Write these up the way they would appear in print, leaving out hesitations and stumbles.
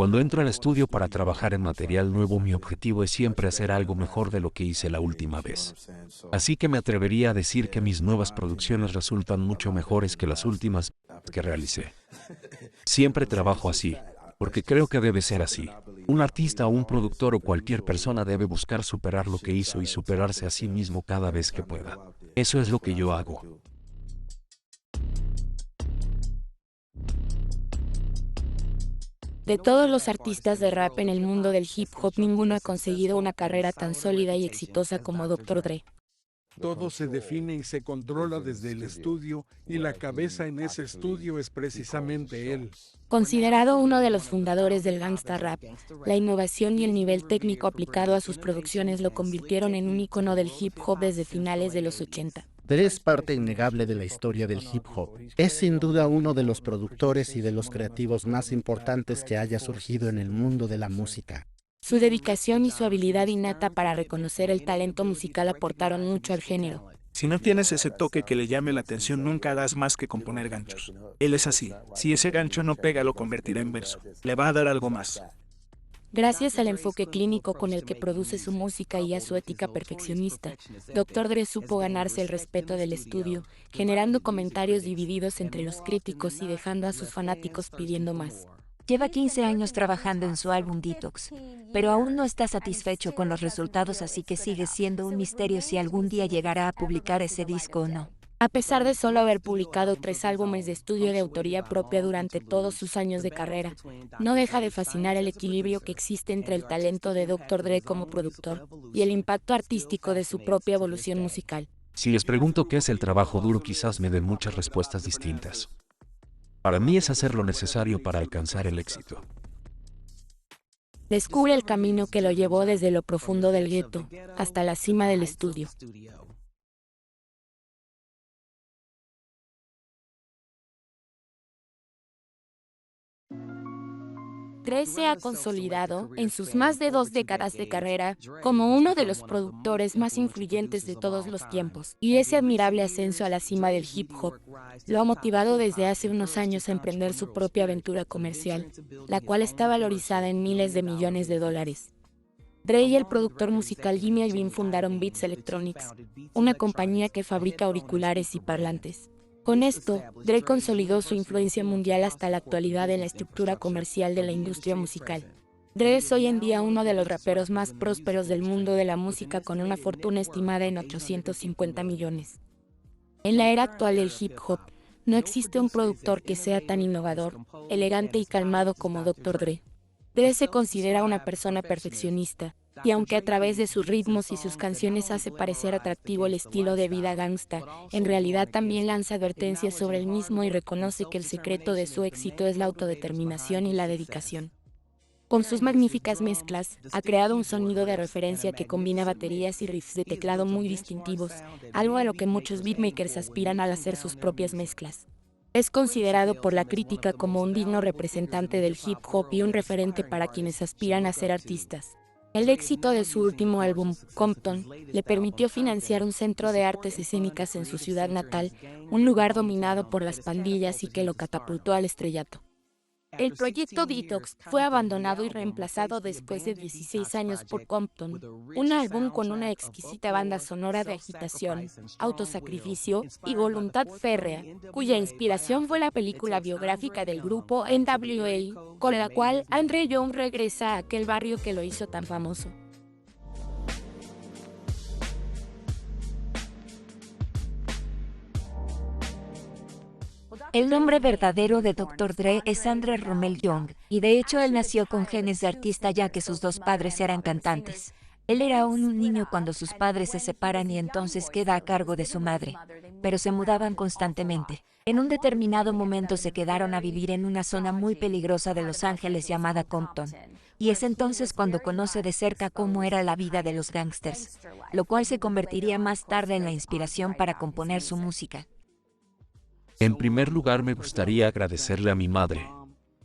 Cuando entro al estudio para trabajar en material nuevo, mi objetivo es siempre hacer algo mejor de lo que hice la última vez. Así que me atrevería a decir que mis nuevas producciones resultan mucho mejores que las últimas que realicé. Siempre trabajo así, porque creo que debe ser así. Un artista o un productor o cualquier persona debe buscar superar lo que hizo y superarse a sí mismo cada vez que pueda. Eso es lo que yo hago. De todos los artistas de rap en el mundo del hip hop, ninguno ha conseguido una carrera tan sólida y exitosa como Dr. Dre. Todo se define y se controla desde el estudio, y la cabeza en ese estudio es precisamente él. Considerado uno de los fundadores del gangsta rap, la innovación y el nivel técnico aplicado a sus producciones lo convirtieron en un icono del hip hop desde finales de los 80. Dre es parte innegable de la historia del hip hop. Es sin duda uno de los productores y de los creativos más importantes que haya surgido en el mundo de la música. Su dedicación y su habilidad innata para reconocer el talento musical aportaron mucho al género. Si no tienes ese toque que le llame la atención, nunca harás más que componer ganchos. Él es así. Si ese gancho no pega, lo convertirá en verso. Le va a dar algo más. Gracias al enfoque clínico con el que produce su música y a su ética perfeccionista, Dr. Dre supo ganarse el respeto del estudio, generando comentarios divididos entre los críticos y dejando a sus fanáticos pidiendo más. Lleva 15 años trabajando en su álbum Detox, pero aún no está satisfecho con los resultados, así que sigue siendo un misterio si algún día llegará a publicar ese disco o no. A pesar de solo haber publicado 3 álbumes de estudio de autoría propia durante todos sus años de carrera, no deja de fascinar el equilibrio que existe entre el talento de Dr. Dre como productor y el impacto artístico de su propia evolución musical. Si les pregunto qué es el trabajo duro, quizás me den muchas respuestas distintas. Para mí es hacer lo necesario para alcanzar el éxito. Descubre el camino que lo llevó desde lo profundo del gueto hasta la cima del estudio. Dre se ha consolidado, en sus más de 2 décadas de carrera, como uno de los productores más influyentes de todos los tiempos, y ese admirable ascenso a la cima del hip hop lo ha motivado desde hace unos años a emprender su propia aventura comercial, la cual está valorizada en miles de millones de dólares. Dre y el productor musical Jimmy Iovine fundaron Beats Electronics, una compañía que fabrica auriculares y parlantes. Con esto, Dre consolidó su influencia mundial hasta la actualidad en la estructura comercial de la industria musical. Dre es hoy en día uno de los raperos más prósperos del mundo de la música, con una fortuna estimada en 850 millones. En la era actual del hip hop, no existe un productor que sea tan innovador, elegante y calmado como Dr. Dre. Dre se considera una persona perfeccionista, y aunque a través de sus ritmos y sus canciones hace parecer atractivo el estilo de vida gangsta, en realidad también lanza advertencias sobre el mismo y reconoce que el secreto de su éxito es la autodeterminación y la dedicación. Con sus magníficas mezclas, ha creado un sonido de referencia que combina baterías y riffs de teclado muy distintivos, algo a lo que muchos beatmakers aspiran al hacer sus propias mezclas. Es considerado por la crítica como un digno representante del hip hop y un referente para quienes aspiran a ser artistas. El éxito de su último álbum, Compton, le permitió financiar un centro de artes escénicas en su ciudad natal, un lugar dominado por las pandillas y que lo catapultó al estrellato. El proyecto Detox fue abandonado y reemplazado después de 16 años por Compton, un álbum con una exquisita banda sonora de agitación, autosacrificio y voluntad férrea, cuya inspiración fue la película biográfica del grupo NWA, con la cual Andre Young regresa a aquel barrio que lo hizo tan famoso. El nombre verdadero de Dr. Dre es Andre Romell Young, y de hecho él nació con genes de artista ya que sus dos padres eran cantantes. Él era aún un niño cuando sus padres se separan y entonces queda a cargo de su madre, pero se mudaban constantemente. En un determinado momento se quedaron a vivir en una zona muy peligrosa de Los Ángeles llamada Compton, y es entonces cuando conoce de cerca cómo era la vida de los gángsters, lo cual se convertiría más tarde en la inspiración para componer su música. En primer lugar, me gustaría agradecerle a mi madre.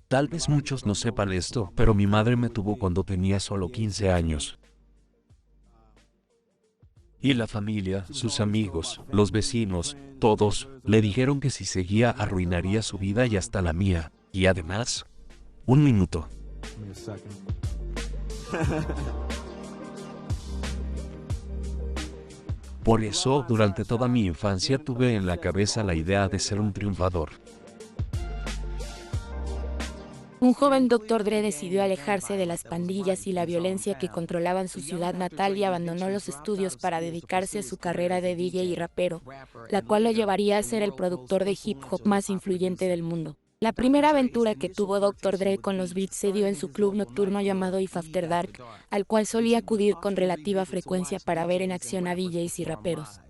Tal vez muchos no sepan esto, pero mi madre me tuvo cuando tenía solo 15 años. Y la familia, sus amigos, los vecinos, todos, le dijeron que si seguía arruinaría su vida y hasta la mía. Y además, un minuto. Por eso, durante toda mi infancia tuve en la cabeza la idea de ser un triunfador. Un joven Dr. Dre decidió alejarse de las pandillas y la violencia que controlaban su ciudad natal y abandonó los estudios para dedicarse a su carrera de DJ y rapero, la cual lo llevaría a ser el productor de hip hop más influyente del mundo. La primera aventura que tuvo Dr. Dre con los beats se dio en su club nocturno llamado If After Dark, al cual solía acudir con relativa frecuencia para ver en acción a DJs y raperos.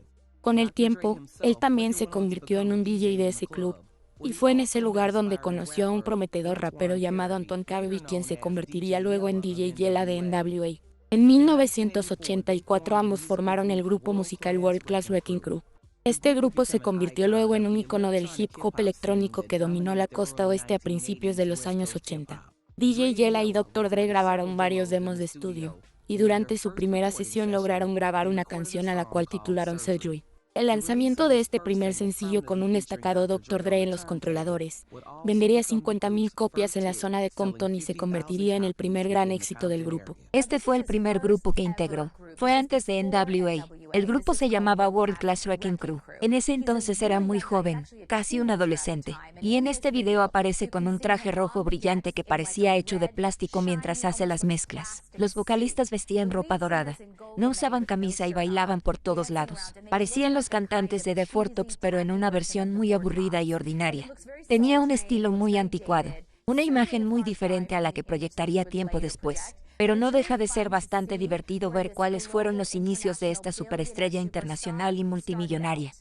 Con el tiempo, él también se convirtió en un DJ de ese club, y fue en ese lugar donde conoció a un prometedor rapero llamado Anton Carby, quien se convertiría luego en DJ Yella de NWA. En 1984 ambos formaron el grupo musical World Class Wrecking Crew. Este grupo se convirtió luego en un icono del hip hop electrónico que dominó la costa oeste a principios de los años 80. DJ Yella y Dr. Dre grabaron varios demos de estudio, y durante su primera sesión lograron grabar una canción a la cual titularon Surgery. El lanzamiento de este primer sencillo con un destacado Dr. Dre en los controladores vendería 50,000 copias en la zona de Compton y se convertiría en el primer gran éxito del grupo. Este fue el primer grupo que integró. Fue antes de NWA. El grupo se llamaba World Class Wrecking Crew. En ese entonces era muy joven, casi un adolescente, y en este video aparece con un traje rojo brillante que parecía hecho de plástico mientras hace las mezclas. Los vocalistas vestían ropa dorada, no usaban camisa y bailaban por todos lados. Parecían los cantantes de The Four Tops, pero en una versión muy aburrida y ordinaria. Tenía un estilo muy anticuado, una imagen muy diferente a la que proyectaría tiempo después. Pero no deja de ser bastante divertido ver cuáles fueron los inicios de esta superestrella internacional y multimillonaria.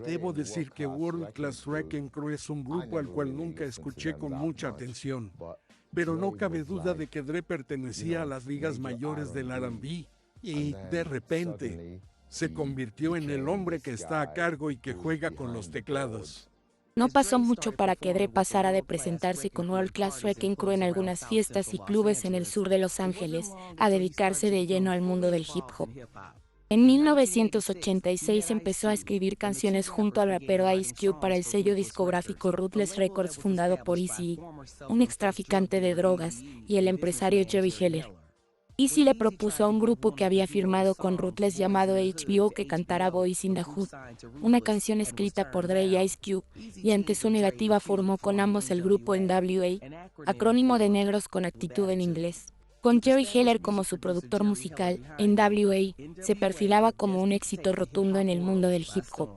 Debo decir que World Class Wrecking Crew es un grupo al cual nunca escuché con mucha atención, pero no cabe duda de que Dre pertenecía a las ligas mayores del R&B y, de repente, se convirtió en el hombre que está a cargo y que juega con los teclados. No pasó mucho para que Dre pasara de presentarse con World Class Wrecking Crew en algunas fiestas y clubes en el sur de Los Ángeles a dedicarse de lleno al mundo del hip hop. En 1986 empezó a escribir canciones junto al rapero Ice Cube para el sello discográfico Ruthless Records fundado por Eazy-E, un extraficante de drogas, y el empresario Jerry Heller. Eazy le propuso a un grupo que había firmado con Ruthless llamado HBO que cantara Boys in the Hood, una canción escrita por Dre y Ice Cube, y ante su negativa formó con ambos el grupo NWA, acrónimo de Negros con Actitud en inglés. Con Jerry Heller como su productor musical, NWA se perfilaba como un éxito rotundo en el mundo del hip hop.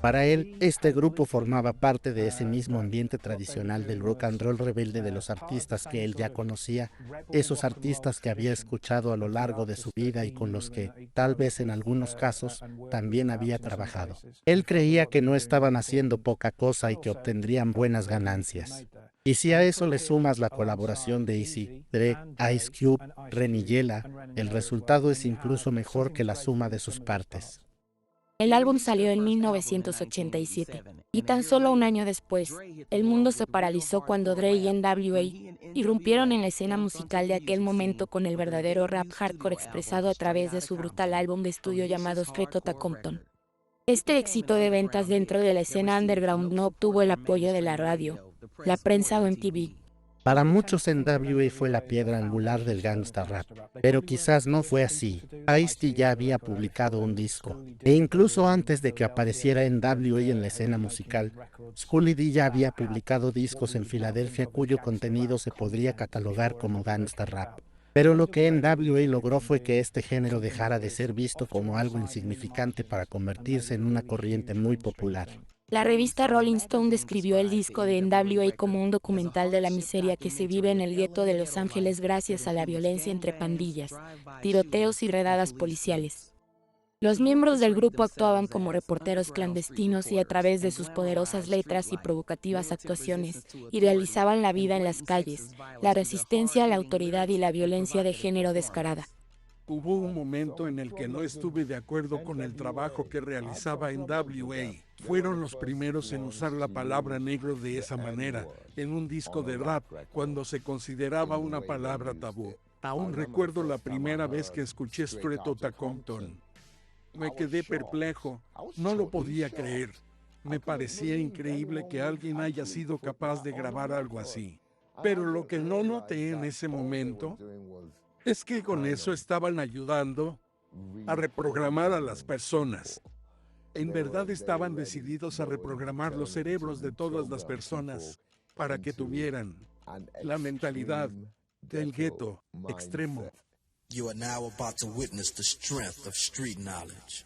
Para él, este grupo formaba parte de ese mismo ambiente tradicional del rock and roll rebelde de los artistas que él ya conocía, esos artistas que había escuchado a lo largo de su vida y con los que, tal vez en algunos casos, también había trabajado. Él creía que no estaban haciendo poca cosa y que obtendrían buenas ganancias. Y si a eso le sumas la colaboración de Eazy, Dre, Ice Cube, Ren y Yella, el resultado es incluso mejor que la suma de sus partes. El álbum salió en 1987, y tan solo un año después, el mundo se paralizó cuando Dre y NWA irrumpieron en la escena musical de aquel momento con el verdadero rap hardcore expresado a través de su brutal álbum de estudio llamado Straight Outta Compton. Este éxito de ventas dentro de la escena underground no obtuvo el apoyo de la radio, la prensa o MTV. Para muchos NWA fue la piedra angular del gangsta rap, pero quizás no fue así. Ice-T ya había publicado un disco, e incluso antes de que apareciera NWA en la escena musical, Schoolly D ya había publicado discos en Filadelfia cuyo contenido se podría catalogar como gangsta rap. Pero lo que NWA logró fue que este género dejara de ser visto como algo insignificante para convertirse en una corriente muy popular. La revista Rolling Stone describió el disco de NWA como un documental de la miseria que se vive en el gueto de Los Ángeles gracias a la violencia entre pandillas, tiroteos y redadas policiales. Los miembros del grupo actuaban como reporteros clandestinos y a través de sus poderosas letras y provocativas actuaciones, idealizaban la vida en las calles, la resistencia a la autoridad y la violencia de género descarada. Hubo un momento en el que no estuve de acuerdo con el trabajo que realizaba NWA. Fueron los primeros en usar la palabra negro de esa manera, en un disco de rap, cuando se consideraba una palabra tabú. Aún recuerdo la primera vez que escuché Straight Outta Compton. Me quedé perplejo, no lo podía creer. Me parecía increíble que alguien haya sido capaz de grabar algo así. Pero lo que no noté en ese momento es que con eso estaban ayudando a reprogramar a las personas. En verdad estaban decididos a reprogramar los cerebros de todas las personas para que tuvieran la mentalidad del gueto extremo. You are now about to witness the strength of street knowledge.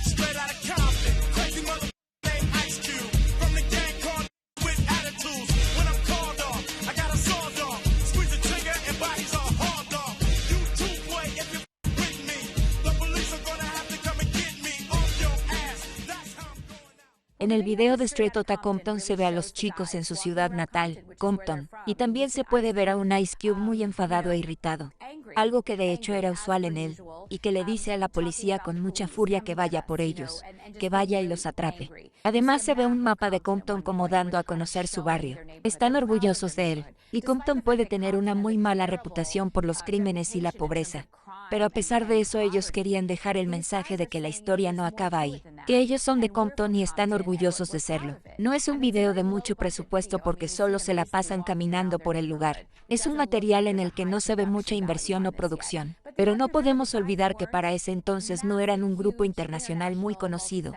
Straight out of Compton, crazy mother named Ice Cube. From the gang called with attitudes. When I'm called off, I got a sawed off. Squeeze the trigger and bodies are hauled off. You too, boy, if you with me. The police are gonna have to come and get me off your ass. That's how I'm going out. En el video de Straight Outta Compton se ve a los chicos en su ciudad natal, Compton, y también se puede ver a un Ice Cube muy enfadado e irritado, algo que de hecho era usual en él, y que le dice a la policía con mucha furia que vaya por ellos, que vaya y los atrape. Además se ve un mapa de Compton como dando a conocer su barrio. Están orgullosos de él, y Compton puede tener una muy mala reputación por los crímenes y la pobreza. Pero a pesar de eso ellos querían dejar el mensaje de que la historia no acaba ahí, que ellos son de Compton y están orgullosos de serlo. No es un video de mucho presupuesto porque solo se la pasan caminando por el lugar. Es un material en el que no se ve mucha inversión o producción. Pero no podemos olvidar que para ese entonces no eran un grupo internacional muy conocido,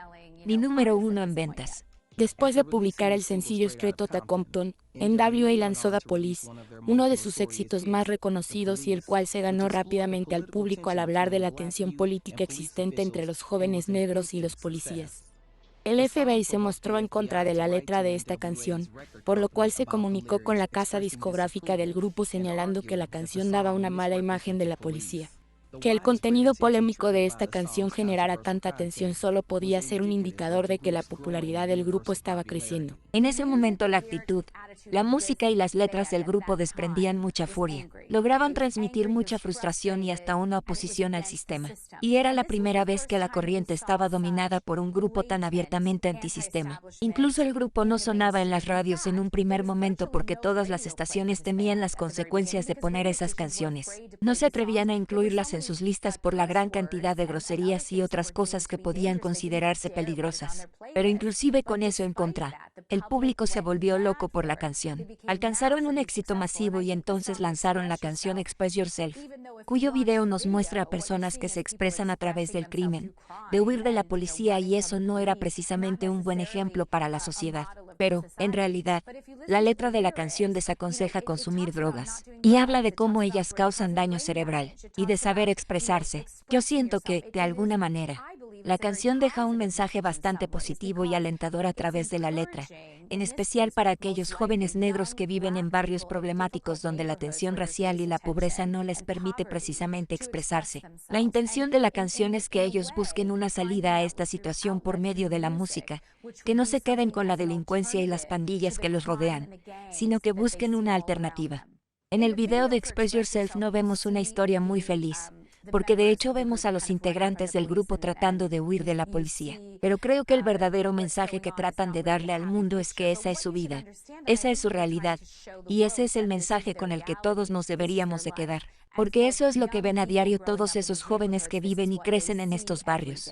ni número uno en ventas. Después de publicar el sencillo Straight Outta Compton, NWA lanzó The Police, uno de sus éxitos más reconocidos y el cual se ganó rápidamente al público al hablar de la tensión política existente entre los jóvenes negros y los policías. El FBI se mostró en contra de la letra de esta canción, por lo cual se comunicó con la casa discográfica del grupo señalando que la canción daba una mala imagen de la policía. Que el contenido polémico de esta canción generara tanta atención solo podía ser un indicador de que la popularidad del grupo estaba creciendo. En ese momento la actitud, la música y las letras del grupo desprendían mucha furia. Lograban transmitir mucha frustración y hasta una oposición al sistema. Y era la primera vez que la corriente estaba dominada por un grupo tan abiertamente antisistema. Incluso el grupo no sonaba en las radios en un primer momento porque todas las estaciones temían las consecuencias de poner esas canciones. No se atrevían a incluirlas en sus listas por la gran cantidad de groserías y otras cosas que podían considerarse peligrosas. Pero inclusive con eso en contra, el público se volvió loco por la canción. Alcanzaron un éxito masivo y entonces lanzaron la canción Express Yourself, cuyo video nos muestra a personas que se expresan a través del crimen, de huir de la policía, y eso no era precisamente un buen ejemplo para la sociedad. Pero, en realidad, la letra de la canción desaconseja consumir drogas y habla de cómo ellas causan daño cerebral y de saber expresarse. Yo siento que, de alguna manera, la canción deja un mensaje bastante positivo y alentador a través de la letra, en especial para aquellos jóvenes negros que viven en barrios problemáticos donde la tensión racial y la pobreza no les permite precisamente expresarse. La intención de la canción es que ellos busquen una salida a esta situación por medio de la música, que no se queden con la delincuencia y las pandillas que los rodean, sino que busquen una alternativa. En el video de Express Yourself no vemos una historia muy feliz, porque de hecho vemos a los integrantes del grupo tratando de huir de la policía. Pero creo que el verdadero mensaje que tratan de darle al mundo es que esa es su vida, esa es su realidad, y ese es el mensaje con el que todos nos deberíamos de quedar, porque eso es lo que ven a diario todos esos jóvenes que viven y crecen en estos barrios.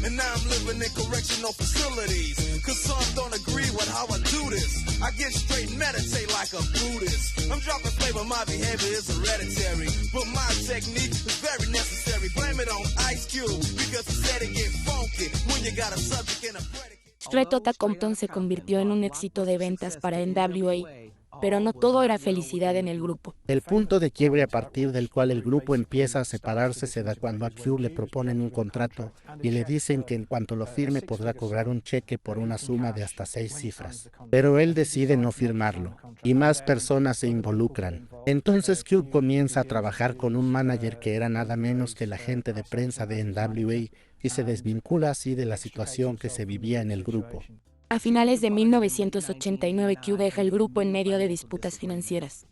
And now I'm living in correctional facilities, cause some don't agree with how I do this. I get straight and meditate like a Buddhist. I'm dropping flavor, my behavior is hereditary, but my technique is very necessary. Blame it on Ice Cube, because he said it get funky when you got a subject and a predicate. Straight Outta Compton se convirtió en un éxito de ventas para NWA, pero no todo era felicidad en el grupo. El punto de quiebre a partir del cual el grupo empieza a separarse se da cuando a Q le proponen un contrato y le dicen que en cuanto lo firme podrá cobrar un cheque por una suma de hasta 6 cifras. Pero él decide no firmarlo y más personas se involucran. Entonces Q comienza a trabajar con un manager que era nada menos que el agente de prensa de NWA y se desvincula así de la situación que se vivía en el grupo. A finales de 1989, Q deja el grupo en medio de disputas financieras.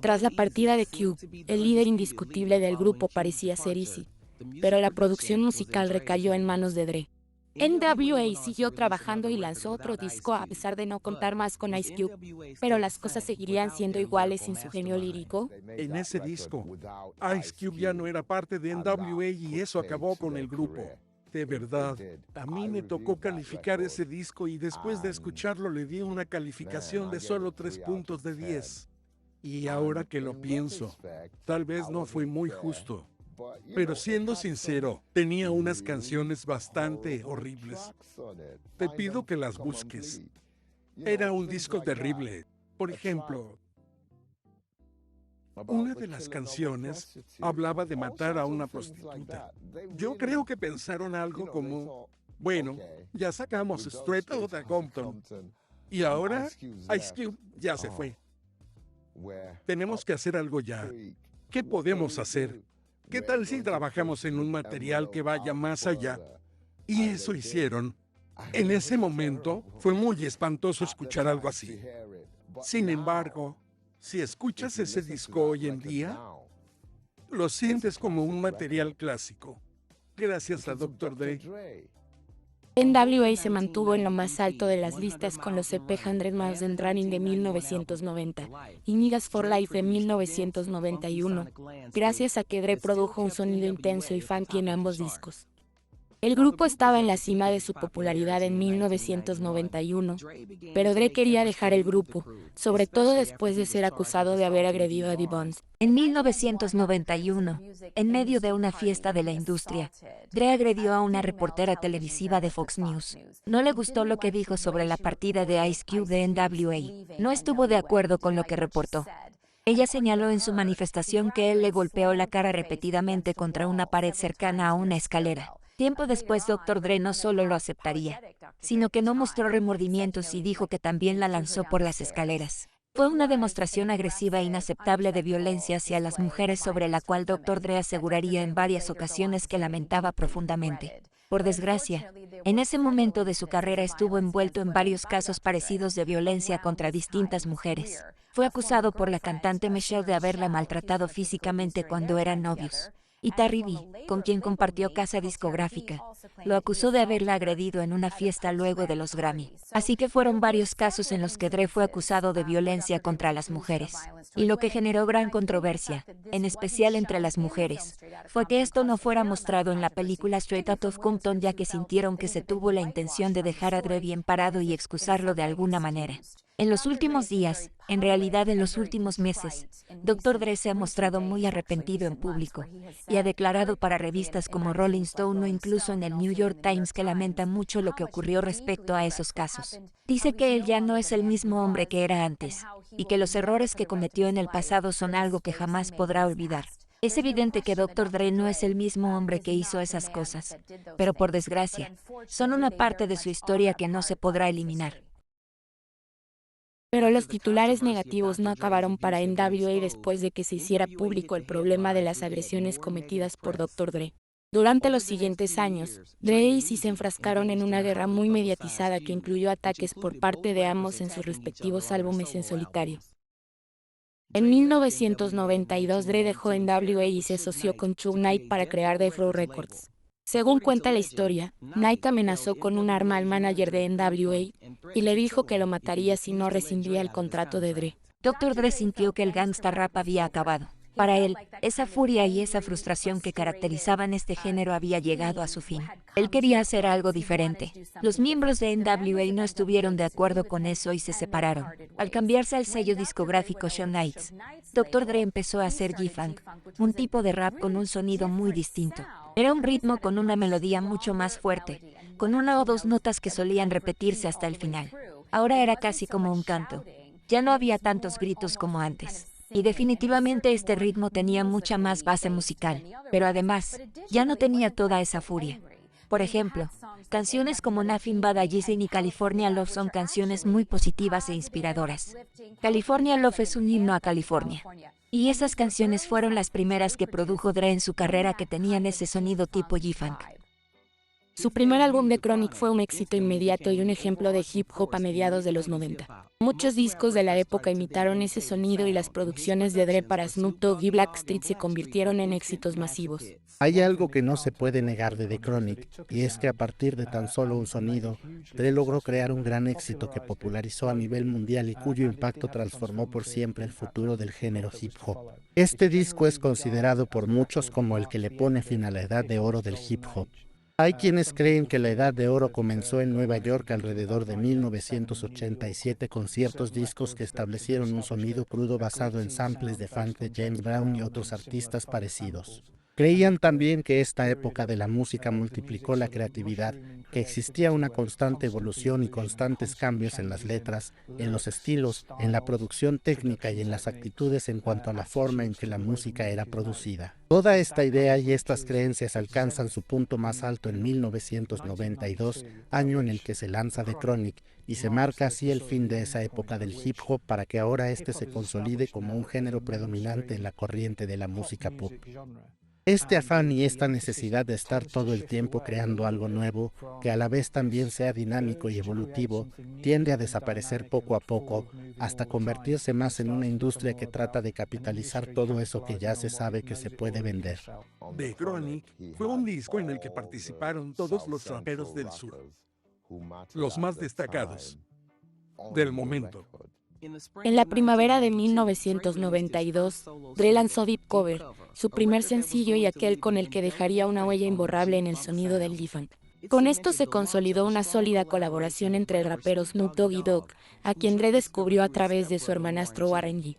Tras la partida de Q, el líder indiscutible del grupo parecía ser Eazy, pero la producción musical recayó en manos de Dre. NWA siguió trabajando y lanzó otro disco a pesar de no contar más con Ice Cube, pero las cosas seguirían siendo iguales sin su genio lírico. En ese disco, Ice Cube ya no era parte de NWA y eso acabó con el grupo. De verdad, a mí me tocó calificar ese disco y después de escucharlo le di una calificación de solo 3 puntos de 10. Y ahora que lo pienso, tal vez no fue muy justo. Pero siendo sincero, tenía unas canciones bastante horribles. Te pido que las busques. Era un disco terrible. Por ejemplo, una de las canciones hablaba de matar a una prostituta. Yo creo que pensaron algo como, bueno, ya sacamos Straight Outta Compton y ahora Ice Cube ya se fue. Tenemos que hacer algo ya. ¿Qué podemos hacer? ¿Qué tal si trabajamos en un material que vaya más allá? Y eso hicieron. En ese momento fue muy espantoso escuchar algo así. Sin embargo, si escuchas ese disco hoy en día, lo sientes como un material clásico. Gracias a Dr. Dre. NWA se mantuvo en lo más alto de las listas con los EP 100 Miles and Running de 1990 y Niggas for Life de 1991, gracias a que Dre produjo un sonido intenso y funky en ambos discos. El grupo estaba en la cima de su popularidad en 1991, pero Dre quería dejar el grupo, sobre todo después de ser acusado de haber agredido a D-Bones. En 1991, en medio de una fiesta de la industria, Dre agredió a una reportera televisiva de Fox News. No le gustó lo que dijo sobre la partida de Ice Cube de NWA. No estuvo de acuerdo con lo que reportó. Ella señaló en su manifestación que él le golpeó la cara repetidamente contra una pared cercana a una escalera. Tiempo después, Dr. Dre no solo lo aceptaría, sino que no mostró remordimientos y dijo que también la lanzó por las escaleras. Fue una demostración agresiva e inaceptable de violencia hacia las mujeres sobre la cual Dr. Dre aseguraría en varias ocasiones que lamentaba profundamente. Por desgracia, en ese momento de su carrera estuvo envuelto en varios casos parecidos de violencia contra distintas mujeres. Fue acusado por la cantante Michelle de haberla maltratado físicamente cuando eran novios. Y Terry B., con quien compartió casa discográfica, lo acusó de haberla agredido en una fiesta luego de los Grammy. Así que fueron varios casos en los que Dre fue acusado de violencia contra las mujeres. Y lo que generó gran controversia, en especial entre las mujeres, fue que esto no fuera mostrado en la película Straight Outta Compton, ya que sintieron que se tuvo la intención de dejar a Dre bien parado y excusarlo de alguna manera. En los últimos días, en realidad en los últimos meses, Dr. Dre se ha mostrado muy arrepentido en público y ha declarado para revistas como Rolling Stone o incluso en el New York Times que lamenta mucho lo que ocurrió respecto a esos casos. Dice que él ya no es el mismo hombre que era antes y que los errores que cometió en el pasado son algo que jamás podrá olvidar. Es evidente que Dr. Dre no es el mismo hombre que hizo esas cosas, pero por desgracia, son una parte de su historia que no se podrá eliminar. Pero los titulares negativos no acabaron para NWA después de que se hiciera público el problema de las agresiones cometidas por Dr. Dre. Durante los siguientes años, Dre y Eazy se enfrascaron en una guerra muy mediatizada que incluyó ataques por parte de ambos en sus respectivos álbumes en solitario. En 1992, Dre dejó NWA y se asoció con Suge Knight para crear Death Row Records. Según cuenta la historia, Knight amenazó con un arma al manager de NWA y le dijo que lo mataría si no rescindía el contrato de Dre. Dr. Dre sintió que el gangsta rap había acabado. Para él, esa furia y esa frustración que caracterizaban este género había llegado a su fin. Él quería hacer algo diferente. Los miembros de NWA no estuvieron de acuerdo con eso y se separaron. Al cambiarse al sello discográfico Sean Knights, Dr. Dre empezó a hacer G-Funk, un tipo de rap con un sonido muy distinto. Era un ritmo con una melodía mucho más fuerte, con una o dos notas que solían repetirse hasta el final. Ahora era casi como un canto. Ya no había tantos gritos como antes. Y definitivamente este ritmo tenía mucha más base musical, pero además, ya no tenía toda esa furia. Por ejemplo, canciones como Nothing But a Reason y California Love son canciones muy positivas e inspiradoras. California Love es un himno a California. Y esas canciones fueron las primeras que produjo Dre en su carrera que tenían ese sonido tipo G-Funk. Su primer álbum The Chronic fue un éxito inmediato y un ejemplo de hip hop a mediados de los 90. Muchos discos de la época imitaron ese sonido y las producciones de Dre para Snoop Dogg y Blackstreet se convirtieron en éxitos masivos. Hay algo que no se puede negar de The Chronic, y es que a partir de tan solo un sonido, Dre logró crear un gran éxito que popularizó a nivel mundial y cuyo impacto transformó por siempre el futuro del género hip hop. Este disco es considerado por muchos como el que le pone fin a la edad de oro del hip hop. Hay quienes creen que la edad de oro comenzó en Nueva York alrededor de 1987 con ciertos discos que establecieron un sonido crudo basado en samples de funk de James Brown y otros artistas parecidos. Creían también que esta época de la música multiplicó la creatividad, que existía una constante evolución y constantes cambios en las letras, en los estilos, en la producción técnica y en las actitudes en cuanto a la forma en que la música era producida. Toda esta idea y estas creencias alcanzan su punto más alto en 1992, año en el que se lanza The Chronic, y se marca así el fin de esa época del hip hop para que ahora este se consolide como un género predominante en la corriente de la música pop. Este afán y esta necesidad de estar todo el tiempo creando algo nuevo, que a la vez también sea dinámico y evolutivo, tiende a desaparecer poco a poco, hasta convertirse más en una industria que trata de capitalizar todo eso que ya se sabe que se puede vender. The Chronic fue un disco en el que participaron todos los raperos del sur, los más destacados del momento. En la primavera de 1992, Dre lanzó Deep Cover, su primer sencillo y aquel con el que dejaría una huella imborrable en el sonido del G-Funk. Con esto se consolidó una sólida colaboración entre el rapero Snoop Dogg y Dogg, a quien Dre descubrió a través de su hermanastro Warren G.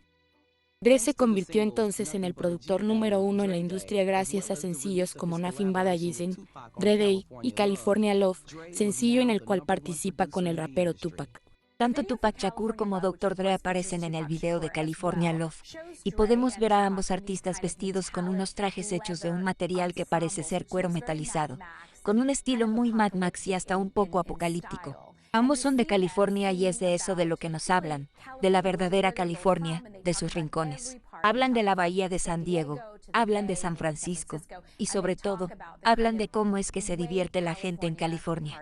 Dre se convirtió entonces en el productor número 1 en la industria gracias a sencillos como Nothing But a Reason, Dre Day y California Love, sencillo en el cual participa con el rapero Tupac. Tanto Tupac Shakur como Dr. Dre aparecen en el video de California Love, y podemos ver a ambos artistas vestidos con unos trajes hechos de un material que parece ser cuero metalizado, con un estilo muy Mad Max y hasta un poco apocalíptico. Ambos son de California y es de eso de lo que nos hablan, de la verdadera California, de sus rincones. Hablan de la bahía de San Diego, hablan de San Francisco, y sobre todo, hablan de cómo es que se divierte la gente en California.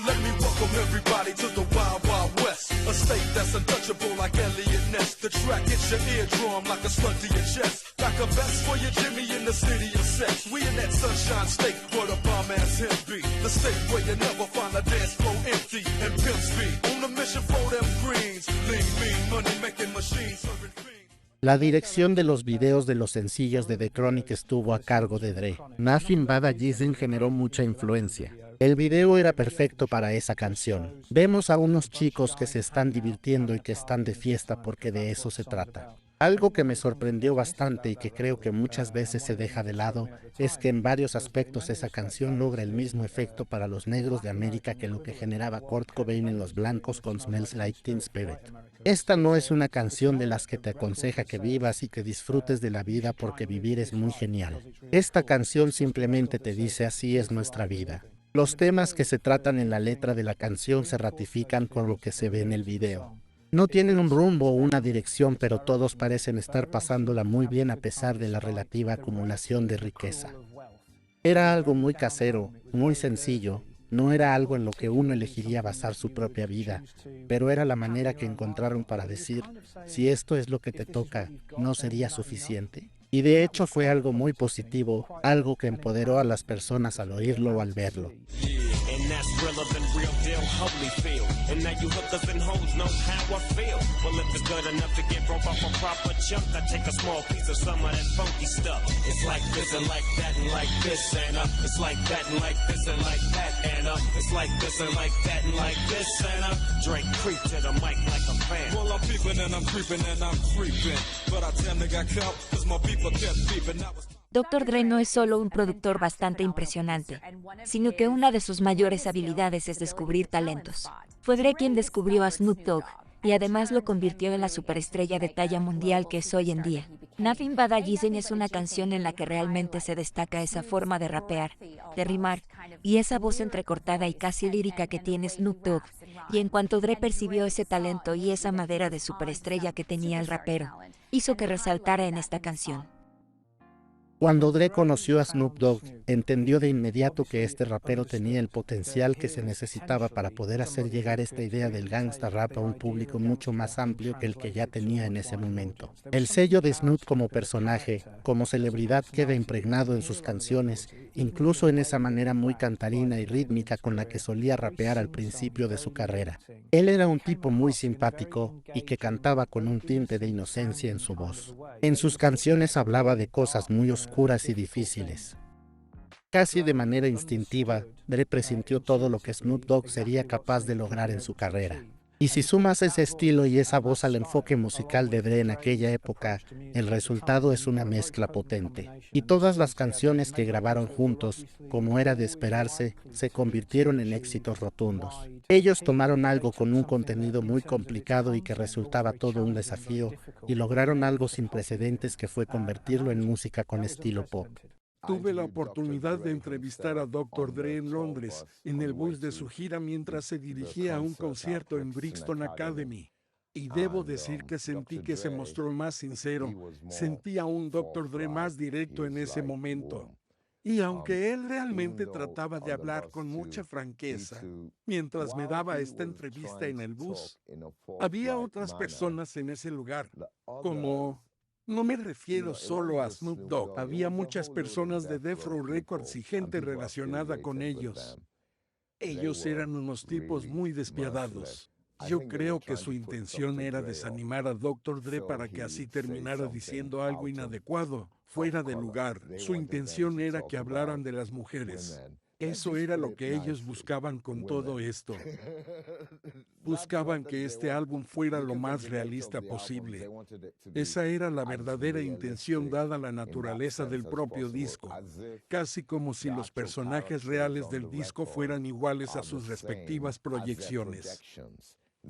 Let me welcome everybody to the Wild Wild West, a state that's untouchable like Elliot Ness. The track hits your eardrum like a slug to your chest. Like a vest for your Jimmy in the city of sex. We in that sunshine state where the bomb ass him be. The state where you never find a dance floor empty and pimp speed. On a mission for them greens, lean mean, money making machines serving fiends. La dirección de los videos de los sencillos de The Chronic estuvo a cargo de Dre. Nothing But a Reason generó mucha influencia. El video era perfecto para esa canción. Vemos a unos chicos que se están divirtiendo y que están de fiesta porque de eso se trata. Algo que me sorprendió bastante y que creo que muchas veces se deja de lado es que en varios aspectos esa canción logra el mismo efecto para los negros de América que lo que generaba Kurt Cobain en los blancos con Smells Like Teen Spirit. Esta no es una canción de las que te aconseja que vivas y que disfrutes de la vida porque vivir es muy genial. Esta canción simplemente te dice así es nuestra vida. Los temas que se tratan en la letra de la canción se ratifican con lo que se ve en el video. No tienen un rumbo o una dirección, pero todos parecen estar pasándola muy bien a pesar de la relativa acumulación de riqueza. Era algo muy casero, muy sencillo, no era algo en lo que uno elegiría basar su propia vida, pero era la manera que encontraron para decir, si esto es lo que te toca, ¿no sería suficiente? Y de hecho fue algo muy positivo, algo que empoderó a las personas al oírlo o al verlo. And that's realer than real deal, Holyfield. And now you hookers and hoes know how I feel. Well, if it's good enough to get broke off a proper chunk, I take a small piece of some of that funky stuff and It's like this and like that and like this and it's like that and like this and like that and it's like this and like that and like this and Drake creep to the mic like a fan. Well, I'm peeping and I'm creeping and I'm creeping, but I damn near got caught 'cause my people kept beeping. I was Dr. Dre no es solo un productor bastante impresionante, sino que una de sus mayores habilidades es descubrir talentos. Fue Dre quien descubrió a Snoop Dogg, y además lo convirtió en la superestrella de talla mundial que es hoy en día. Nothing But a Gizzen es una canción en la que realmente se destaca esa forma de rapear, de rimar, y esa voz entrecortada y casi lírica que tiene Snoop Dogg. Y en cuanto Dre percibió ese talento y esa madera de superestrella que tenía el rapero, hizo que resaltara en esta canción. Cuando Dre conoció a Snoop Dogg, entendió de inmediato que este rapero tenía el potencial que se necesitaba para poder hacer llegar esta idea del gangsta rap a un público mucho más amplio que el que ya tenía en ese momento. El sello de Snoop como personaje, como celebridad, queda impregnado en sus canciones, incluso en esa manera muy cantarina y rítmica con la que solía rapear al principio de su carrera. Él era un tipo muy simpático y que cantaba con un tinte de inocencia en su voz. En sus canciones hablaba de cosas muy oscuras y difíciles. Casi de manera instintiva, Dre presintió todo lo que Snoop Dogg sería capaz de lograr en su carrera. Y si sumas ese estilo y esa voz al enfoque musical de Dre en aquella época, el resultado es una mezcla potente. Y todas las canciones que grabaron juntos, como era de esperarse, se convirtieron en éxitos rotundos. Ellos tomaron algo con un contenido muy complicado y que resultaba todo un desafío, y lograron algo sin precedentes que fue convertirlo en música con estilo pop. Tuve la oportunidad de entrevistar a Dr. Dre en Londres, en el bus de su gira mientras se dirigía a un concierto en Brixton Academy. Y debo decir que sentí que se mostró más sincero, sentí a un Dr. Dre más directo en ese momento. Y aunque él realmente trataba de hablar con mucha franqueza, mientras me daba esta entrevista en el bus, había otras personas en ese lugar, como... No me refiero solo a Snoop Dogg, había muchas personas de Death Row Records y gente relacionada con ellos. Ellos eran unos tipos muy despiadados. Yo creo que su intención era desanimar a Dr. Dre para que así terminara diciendo algo inadecuado, fuera de lugar. Su intención era que hablaran de las mujeres. Eso era lo que ellos buscaban con todo esto. Buscaban que este álbum fuera lo más realista posible. Esa era la verdadera intención dada la naturaleza del propio disco, casi como si los personajes reales del disco fueran iguales a sus respectivas proyecciones.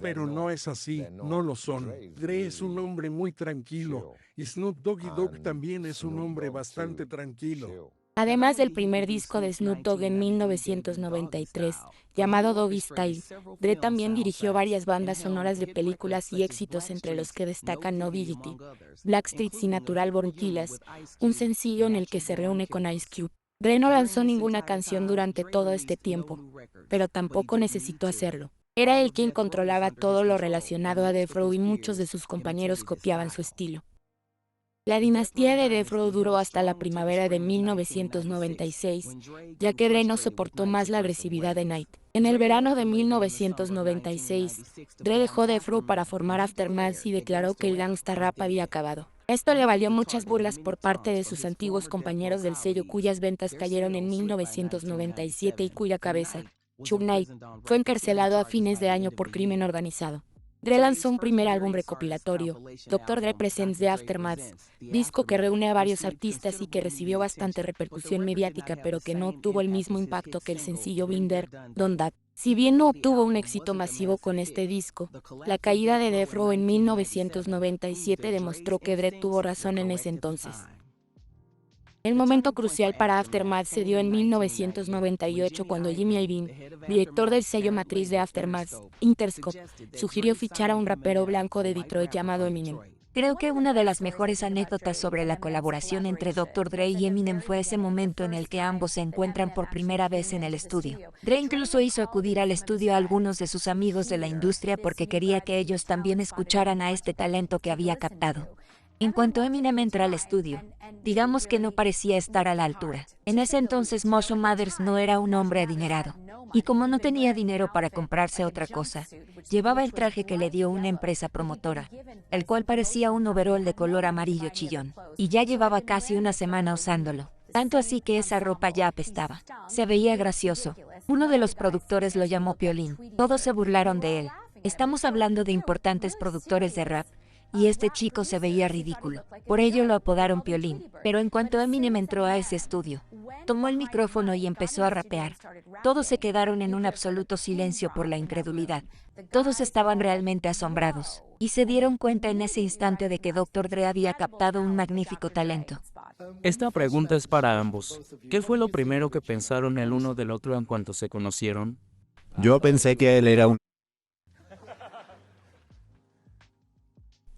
Pero no es así, no lo son. Dre es un hombre muy tranquilo, y Snoop Dogg también es un hombre bastante tranquilo. Además del primer disco de Snoop Dogg en 1993, llamado Doggy Style, Dre también dirigió varias bandas sonoras de películas y éxitos entre los que destacan Nobility, Blackstreet y Natural Born Killers, un sencillo en el que se reúne con Ice Cube. Dre no lanzó ninguna canción durante todo este tiempo, pero tampoco necesitó hacerlo. Era él quien controlaba todo lo relacionado a Death Row y muchos de sus compañeros copiaban su estilo. La dinastía de Death Row duró hasta la primavera de 1996, ya que Dre no soportó más la agresividad de Knight. En el verano de 1996, Dre dejó Death Row para formar Aftermath y declaró que el gangsta rap había acabado. Esto le valió muchas burlas por parte de sus antiguos compañeros del sello cuyas ventas cayeron en 1997 y cuya cabeza, Chuck Knight, fue encarcelado a fines de año por crimen organizado. Dre lanzó un primer álbum recopilatorio, Dr. Dre Presents The Aftermath, disco que reúne a varios artistas y que recibió bastante repercusión mediática, pero que no obtuvo el mismo impacto que el sencillo Been There, Done That. Si bien no obtuvo un éxito masivo con este disco, la caída de Death Row en 1997 demostró que Dre tuvo razón en ese entonces. El momento crucial para Aftermath se dio en 1998 cuando Jimmy Iovine, director del sello matriz de Aftermath, Interscope, sugirió fichar a un rapero blanco de Detroit llamado Eminem. Creo que una de las mejores anécdotas sobre la colaboración entre Dr. Dre y Eminem fue ese momento en el que ambos se encuentran por primera vez en el estudio. Dre incluso hizo acudir al estudio a algunos de sus amigos de la industria porque quería que ellos también escucharan a este talento que había captado. En cuanto Eminem entra al estudio, digamos que no parecía estar a la altura. En ese entonces Marshall Mathers no era un hombre adinerado. Y como no tenía dinero para comprarse otra cosa, llevaba el traje que le dio una empresa promotora, el cual parecía un overol de color amarillo chillón, y ya llevaba casi una semana usándolo. Tanto así que esa ropa ya apestaba. Se veía gracioso. Uno de los productores lo llamó Piolín. Todos se burlaron de él. Estamos hablando de importantes productores de rap, y este chico se veía ridículo. Por ello lo apodaron Piolín. Pero en cuanto Eminem entró a ese estudio, tomó el micrófono y empezó a rapear. Todos se quedaron en un absoluto silencio por la incredulidad. Todos estaban realmente asombrados, y se dieron cuenta en ese instante de que Dr. Dre había captado un magnífico talento. Esta pregunta es para ambos. ¿Qué fue lo primero que pensaron el uno del otro en cuanto se conocieron? Yo pensé que él era un...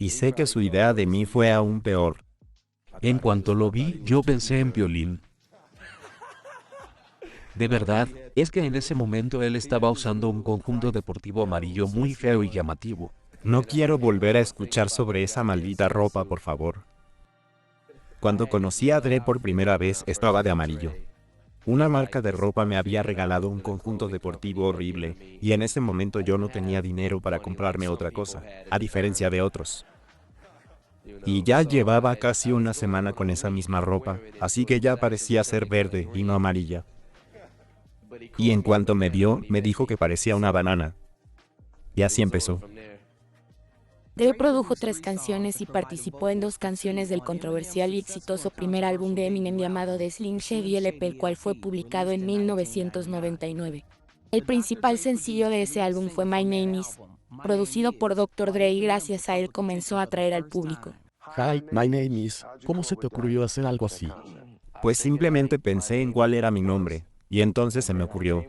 Y sé que su idea de mí fue aún peor. En cuanto lo vi, yo pensé en Piolín. De verdad, es que en ese momento él estaba usando un conjunto deportivo amarillo muy feo y llamativo. No quiero volver a escuchar sobre esa maldita ropa, por favor. Cuando conocí a Dre por primera vez, estaba de amarillo. Una marca de ropa me había regalado un conjunto deportivo horrible, y en ese momento yo no tenía dinero para comprarme otra cosa, a diferencia de otros. Y ya llevaba casi una semana con esa misma ropa, así que ya parecía ser verde y no amarilla. Y en cuanto me vio, me dijo que parecía una banana. Y así empezó. Dre produjo 3 canciones y participó en 2 canciones del controversial y exitoso primer álbum de Eminem llamado The Slim Shady LP, el cual fue publicado en 1999. El principal sencillo de ese álbum fue My Name Is, producido por Dr. Dre, y gracias a él comenzó a atraer al público. Hi, my name is. ¿Cómo se te ocurrió hacer algo así? Pues simplemente pensé en cuál era mi nombre, y entonces se me ocurrió.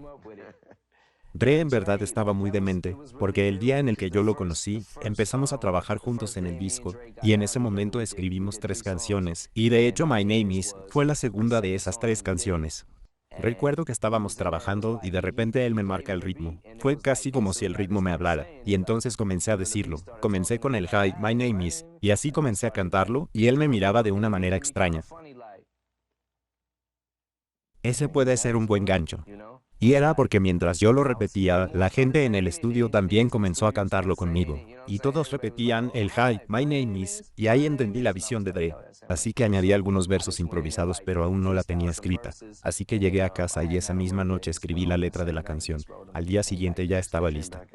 Dre en verdad estaba muy demente, porque el día en el que yo lo conocí, empezamos a trabajar juntos en el disco, y en ese momento escribimos 3 canciones, y de hecho My Name Is fue la segunda de esas 3 canciones. Recuerdo que estábamos trabajando y de repente él me marca el ritmo. Fue casi como si el ritmo me hablara, y entonces comencé a decirlo. Comencé con el Hi, My Name Is, y así comencé a cantarlo, y él me miraba de una manera extraña. Ese puede ser un buen gancho. Y era porque mientras yo lo repetía, la gente en el estudio también comenzó a cantarlo conmigo. Y todos repetían el Hi, My Name Is, y ahí entendí la visión de Dre. Así que añadí algunos versos improvisados, pero aún no la tenía escrita. Así que llegué a casa y esa misma noche escribí la letra de la canción. Al día siguiente ya estaba lista.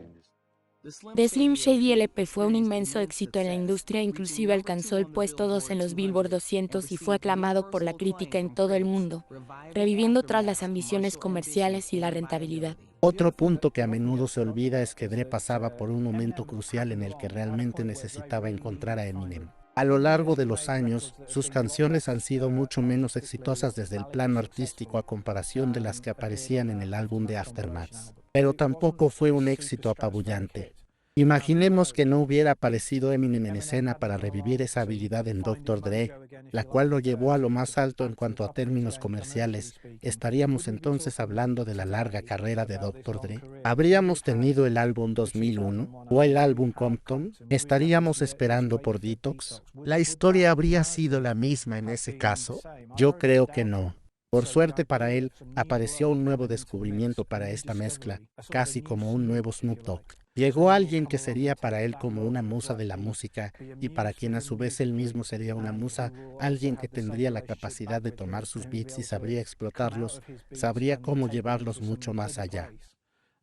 The Slim Shady LP fue un inmenso éxito en la industria, inclusive alcanzó el puesto 2 en los Billboard 200 y fue aclamado por la crítica en todo el mundo, reviviendo tras las ambiciones comerciales y la rentabilidad. Otro punto que a menudo se olvida es que Dre pasaba por un momento crucial en el que realmente necesitaba encontrar a Eminem. A lo largo de los años, sus canciones han sido mucho menos exitosas desde el plano artístico a comparación de las que aparecían en el álbum de Aftermath. Pero tampoco fue un éxito apabullante. Imaginemos que no hubiera aparecido Eminem en escena para revivir esa habilidad en Dr. Dre, la cual lo llevó a lo más alto en cuanto a términos comerciales. ¿Estaríamos entonces hablando de la larga carrera de Dr. Dre? ¿Habríamos tenido el álbum 2001 o el álbum Compton? ¿Estaríamos esperando por Detox? ¿La historia habría sido la misma en ese caso? Yo creo que no. Por suerte para él, apareció un nuevo descubrimiento para esta mezcla, casi como un nuevo Snoop Dogg. Llegó alguien que sería para él como una musa de la música, y para quien a su vez él mismo sería una musa, alguien que tendría la capacidad de tomar sus beats y sabría explotarlos, sabría cómo llevarlos mucho más allá.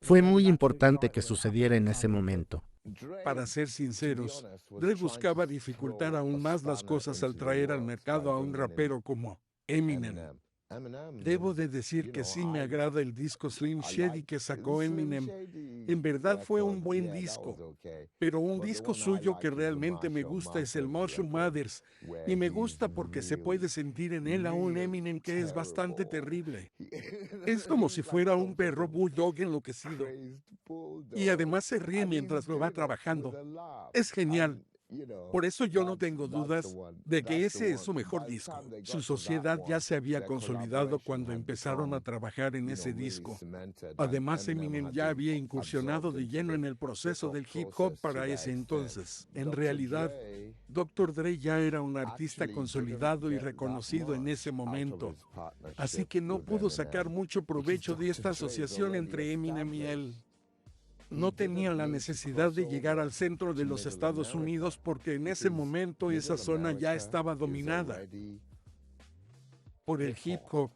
Fue muy importante que sucediera en ese momento. Para ser sinceros, Dre buscaba dificultar aún más las cosas al traer al mercado a un rapero como Eminem. Debo de decir que sí me agrada el disco Slim Shady que sacó Eminem. En verdad fue un buen disco, pero un disco suyo que realmente me gusta es el Motion Matters, y me gusta porque se puede sentir en él a un Eminem que es bastante terrible. Es como si fuera un perro bulldog enloquecido, y además se ríe mientras lo va trabajando. Es genial. Por eso yo no tengo dudas de que ese es su mejor disco. Su sociedad ya se había consolidado cuando empezaron a trabajar en ese disco. Además, Eminem ya había incursionado de lleno en el proceso del hip hop para ese entonces. En realidad, Dr. Dre ya era un artista consolidado y reconocido en ese momento. Así que no pudo sacar mucho provecho de esta asociación entre Eminem y él. No tenía la necesidad de llegar al centro de los Estados Unidos porque en ese momento esa zona ya estaba dominada por el hip hop.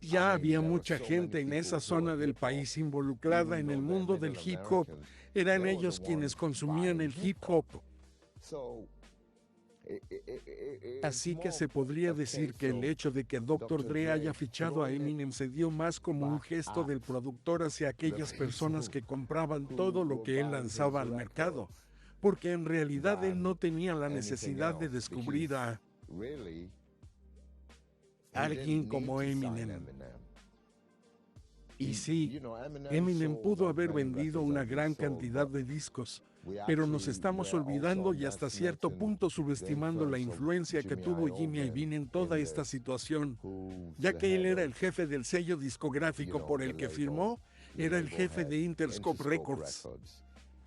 Ya había mucha gente en esa zona del país involucrada en el mundo del hip hop. Eran ellos quienes consumían el hip hop. Así que se podría decir que el hecho de que Dr. Dre haya fichado a Eminem se dio más como un gesto del productor hacia aquellas personas que compraban todo lo que él lanzaba al mercado, porque en realidad él no tenía la necesidad de descubrir a alguien como Eminem. Y sí, Eminem pudo haber vendido una gran cantidad de discos, pero nos estamos olvidando y hasta cierto punto subestimando la influencia que tuvo Jimmy Iovine en toda esta situación, ya que él era el jefe del sello discográfico por el que firmó, era el jefe de Interscope Records.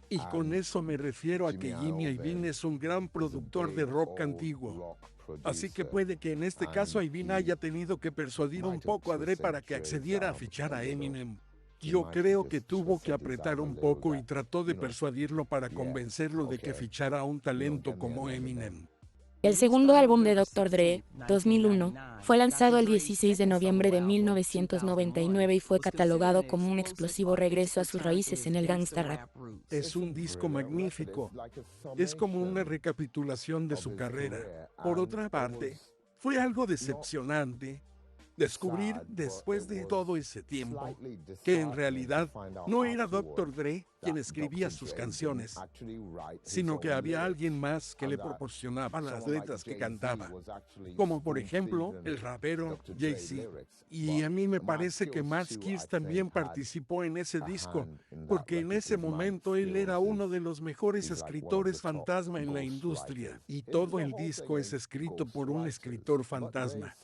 Y con eso me refiero a que Jimmy Iovine es un gran productor de rock antiguo. Así que puede que en este caso Iovine haya tenido que persuadir un poco a Dre para que accediera a fichar a Eminem. Yo creo que tuvo que apretar un poco y trató de persuadirlo para convencerlo de que fichara a un talento como Eminem. El segundo álbum de Dr. Dre, 2001, fue lanzado el 16 de noviembre de 1999 y fue catalogado como un explosivo regreso a sus raíces en el gangsta rap. Es un disco magnífico. Es como una recapitulación de su carrera. Por otra parte, fue algo decepcionante descubrir después de todo ese tiempo que en realidad no era Dr. Dre quien escribía sus canciones, sino que había alguien más que le proporcionaba las letras que cantaba, como por ejemplo el rapero Jay-Z. Y a mí me parece que Max Keys también participó en ese disco, porque en ese momento él era uno de los mejores escritores fantasma en la industria, y todo el disco es escrito por un escritor fantasma.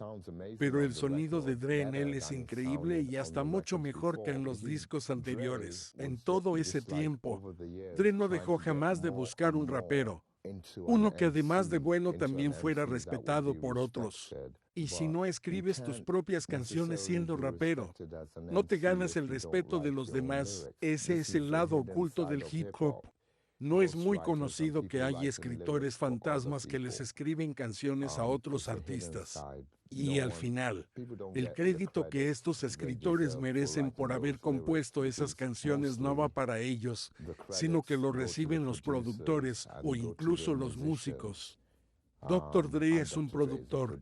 Pero el sonido de Dre en él es increíble y hasta mucho mejor que en los discos anteriores. En todo ese tiempo, Dre no dejó jamás de buscar un rapero, uno que además de bueno también fuera respetado por otros. Y si no escribes tus propias canciones siendo rapero, no te ganas el respeto de los demás. Ese es el lado oculto del hip hop. No es muy conocido que hay escritores fantasmas que les escriben canciones a otros artistas. Y al final, el crédito que estos escritores merecen por haber compuesto esas canciones no va para ellos, sino que lo reciben los productores o incluso los músicos. Dr. Dre es un productor,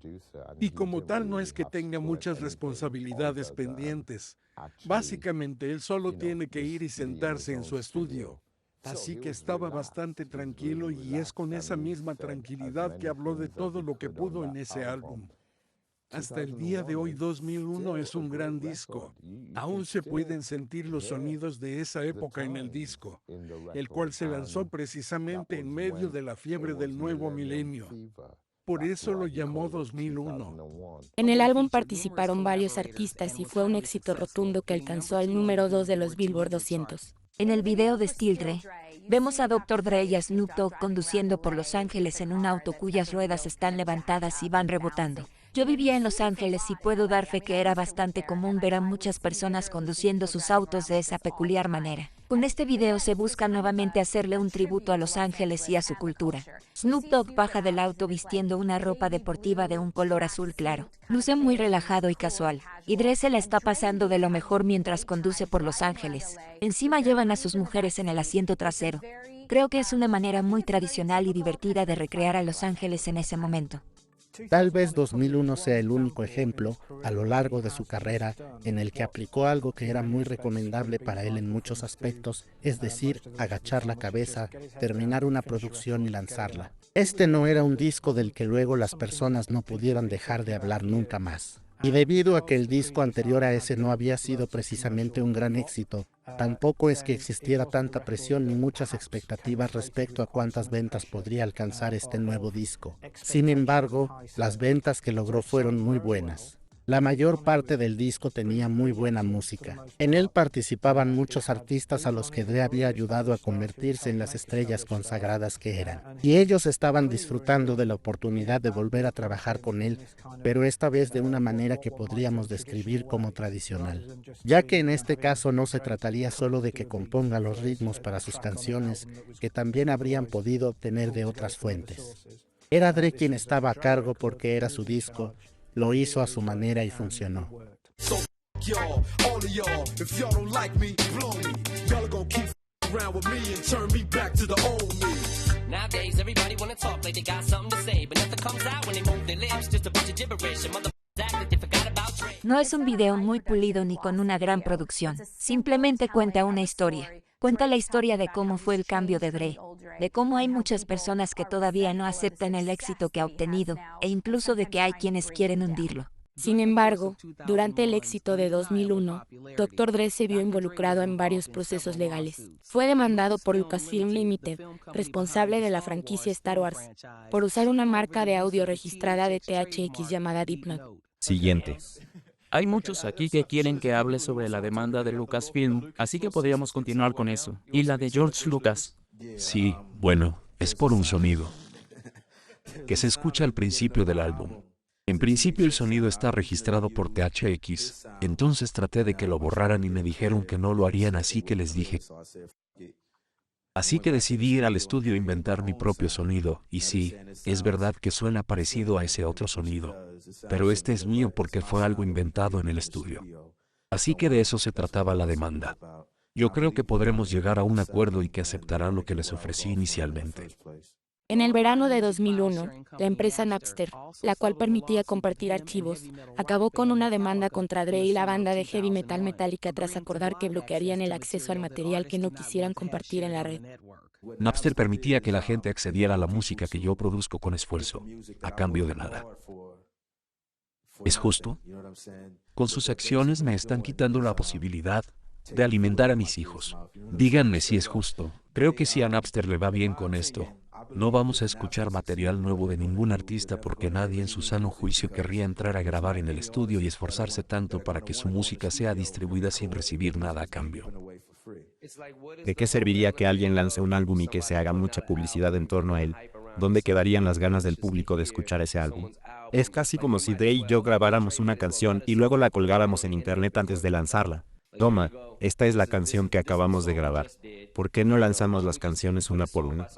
y como tal no es que tenga muchas responsabilidades pendientes. Básicamente él solo tiene que ir y sentarse en su estudio. Así que estaba bastante tranquilo y es con esa misma tranquilidad que habló de todo lo que pudo en ese álbum. Hasta el día de hoy 2001 es un gran disco. Aún se pueden sentir los sonidos de esa época en el disco, el cual se lanzó precisamente en medio de la fiebre del nuevo milenio. Por eso lo llamó 2001. En el álbum participaron varios artistas y fue un éxito rotundo que alcanzó el número 2 de los Billboard 200. En el video de Still Dre, vemos a Dr. Dre y a Snoop Dogg conduciendo por Los Ángeles en un auto cuyas ruedas están levantadas y van rebotando. Yo vivía en Los Ángeles y puedo dar fe que era bastante común ver a muchas personas conduciendo sus autos de esa peculiar manera. Con este video se busca nuevamente hacerle un tributo a Los Ángeles y a su cultura. Snoop Dogg baja del auto vistiendo una ropa deportiva de un color azul claro. Luce muy relajado y casual, y Dre se la está pasando de lo mejor mientras conduce por Los Ángeles. Encima llevan a sus mujeres en el asiento trasero. Creo que es una manera muy tradicional y divertida de recrear a Los Ángeles en ese momento. Tal vez 2001 sea el único ejemplo a lo largo de su carrera en el que aplicó algo que era muy recomendable para él en muchos aspectos, es decir, agachar la cabeza, terminar una producción y lanzarla. Este no era un disco del que luego las personas no pudieran dejar de hablar nunca más. Y debido a que el disco anterior a ese no había sido precisamente un gran éxito, Tampoco es que existiera tanta presión ni muchas expectativas respecto a cuántas ventas podría alcanzar este nuevo disco. Sin embargo, las ventas que logró fueron muy buenas. La mayor parte del disco tenía muy buena música. En él participaban muchos artistas a los que Dre había ayudado a convertirse en las estrellas consagradas que eran. Y ellos estaban disfrutando de la oportunidad de volver a trabajar con él, pero esta vez de una manera que podríamos describir como tradicional. Ya que en este caso no se trataría solo de que componga los ritmos para sus canciones, que también habrían podido obtener de otras fuentes. Era Dre quien estaba a cargo porque era su disco. Lo hizo a su manera y funcionó. Y'all, all of y'all, if y'all don't like me, blow me. Y'all are gonna keep around with me and turn me back to the old me. Nowadays, everybody wanna talk like they got something to say, but nothing comes out when they move their lips, just a bunch of gibberish. And motherfuckers act like they forgot about Dre. No es un video muy pulido ni con una gran producción. Simplemente cuenta una historia. Cuenta la historia de cómo fue el cambio de Dre, de cómo hay muchas personas que todavía no aceptan el éxito que ha obtenido, e incluso de que hay quienes quieren hundirlo. Sin embargo, durante el éxito de 2001, Dr. Dre se vio involucrado en varios procesos legales. Fue demandado por Lucasfilm Limited, responsable de la franquicia Star Wars, por usar una marca de audio registrada de THX llamada Deep Note. Siguiente. Hay muchos aquí que quieren que hable sobre la demanda de Lucasfilm, así que podríamos continuar con eso. Y la de George Lucas. Sí, bueno, es por un sonido que se escucha al principio del álbum. En principio el sonido está registrado por THX, entonces traté de que lo borraran y me dijeron que no lo harían, así que les dije. Así que decidí ir al estudio e inventar mi propio sonido, y sí, es verdad que suena parecido a ese otro sonido, pero este es mío porque fue algo inventado en el estudio. Así que de eso se trataba la demanda. Yo creo que podremos llegar a un acuerdo y que aceptarán lo que les ofrecí inicialmente. En el verano de 2001, la empresa Napster, la cual permitía compartir archivos, acabó con una demanda contra Dre y la banda de heavy metal Metallica tras acordar que bloquearían el acceso al material que no quisieran compartir en la red. Napster permitía que la gente accediera a la música que yo produzco con esfuerzo, a cambio de nada. ¿Es justo? Con sus acciones me están quitando la posibilidad de alimentar a mis hijos. Díganme si es justo. Creo que si a Napster le va bien con esto, no vamos a escuchar material nuevo de ningún artista porque nadie en su sano juicio querría entrar a grabar en el estudio y esforzarse tanto para que su música sea distribuida sin recibir nada a cambio. ¿De qué serviría que alguien lance un álbum y que se haga mucha publicidad en torno a él? ¿Dónde quedarían las ganas del público de escuchar ese álbum? Es casi como si Dre y yo grabáramos una canción y luego la colgáramos en internet antes de lanzarla. Toma, esta es la canción que acabamos de grabar. ¿Por qué no lanzamos las canciones una por una?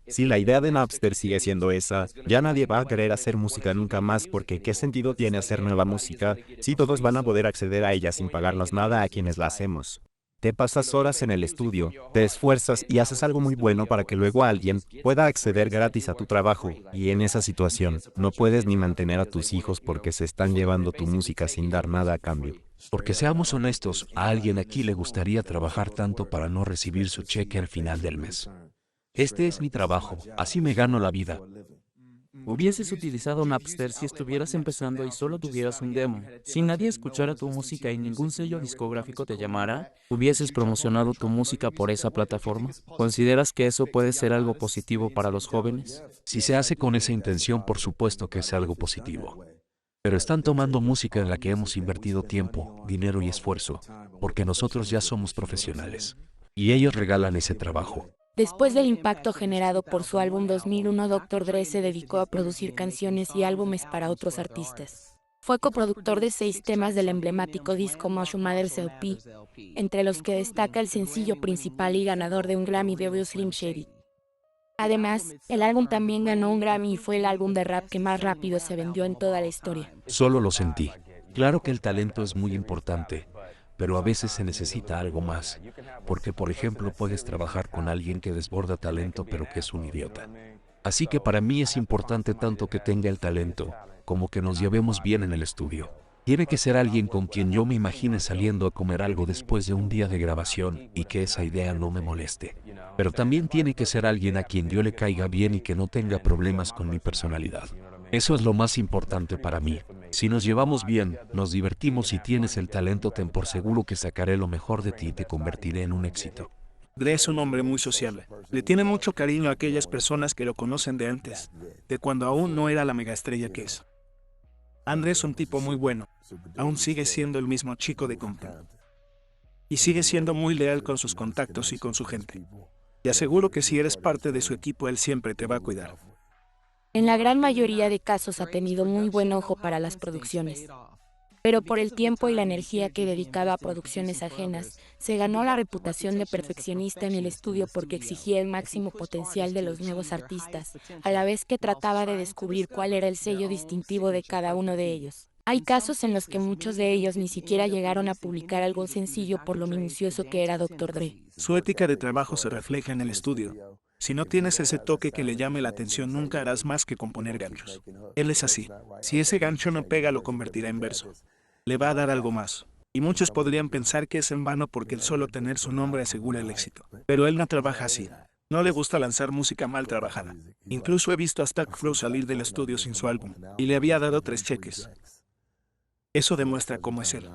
Si la idea de Napster sigue siendo esa, ya nadie va a querer hacer música nunca más porque ¿qué sentido tiene hacer nueva música si todos van a poder acceder a ella sin pagarnos nada a quienes la hacemos? Te pasas horas en el estudio, te esfuerzas y haces algo muy bueno para que luego alguien pueda acceder gratis a tu trabajo, y en esa situación no puedes ni mantener a tus hijos porque se están llevando tu música sin dar nada a cambio. Porque seamos honestos, a alguien aquí le gustaría trabajar tanto para no recibir su cheque al final del mes. Este es mi trabajo, así me gano la vida. Hubieses utilizado Napster si estuvieras empezando y solo tuvieras un demo. Si nadie escuchara tu música y ningún sello discográfico te llamara, ¿hubieses promocionado tu música por esa plataforma? ¿Consideras que eso puede ser algo positivo para los jóvenes? Si se hace con esa intención, por supuesto que es algo positivo. Pero están tomando música en la que hemos invertido tiempo, dinero y esfuerzo, porque nosotros ya somos profesionales. Y ellos regalan ese trabajo. Después del impacto generado por su álbum 2001, Dr. Dre se dedicó a producir canciones y álbumes para otros artistas. Fue coproductor de 6 temas del emblemático disco Marshall Mathers LP, entre los que destaca el sencillo principal y ganador de un Grammy de Obvious Slim Shady. Además, el álbum también ganó un Grammy y fue el álbum de rap que más rápido se vendió en toda la historia. Solo lo sentí. Claro que el talento es muy importante, pero a veces se necesita algo más, porque por ejemplo puedes trabajar con alguien que desborda talento pero que es un idiota. Así que para mí es importante tanto que tenga el talento, como que nos llevemos bien en el estudio. Tiene que ser alguien con quien yo me imagine saliendo a comer algo después de un día de grabación y que esa idea no me moleste. Pero también tiene que ser alguien a quien yo le caiga bien y que no tenga problemas con mi personalidad. Eso es lo más importante para mí. Si nos llevamos bien, nos divertimos y tienes el talento, ten por seguro que sacaré lo mejor de ti y te convertiré en un éxito. Dre es un hombre muy sociable. Le tiene mucho cariño a aquellas personas que lo conocen de antes, de cuando aún no era la megaestrella que es. Andre es un tipo muy bueno. Aún sigue siendo el mismo chico de Compton. Y sigue siendo muy leal con sus contactos y con su gente. Te aseguro que si eres parte de su equipo, él siempre te va a cuidar. En la gran mayoría de casos ha tenido muy buen ojo para las producciones. Pero por el tiempo y la energía que dedicaba a producciones ajenas, se ganó la reputación de perfeccionista en el estudio porque exigía el máximo potencial de los nuevos artistas, a la vez que trataba de descubrir cuál era el sello distintivo de cada uno de ellos. Hay casos en los que muchos de ellos ni siquiera llegaron a publicar algo sencillo por lo minucioso que era Dr. Dre. Su ética de trabajo se refleja en el estudio. Si no tienes ese toque que le llame la atención, nunca harás más que componer ganchos. Él es así. Si ese gancho no pega, lo convertirá en verso. Le va a dar algo más. Y muchos podrían pensar que es en vano porque el solo tener su nombre asegura el éxito. Pero él no trabaja así. No le gusta lanzar música mal trabajada. Incluso he visto a Stack Flow salir del estudio sin su álbum, y le había dado 3 cheques. Eso demuestra cómo es él.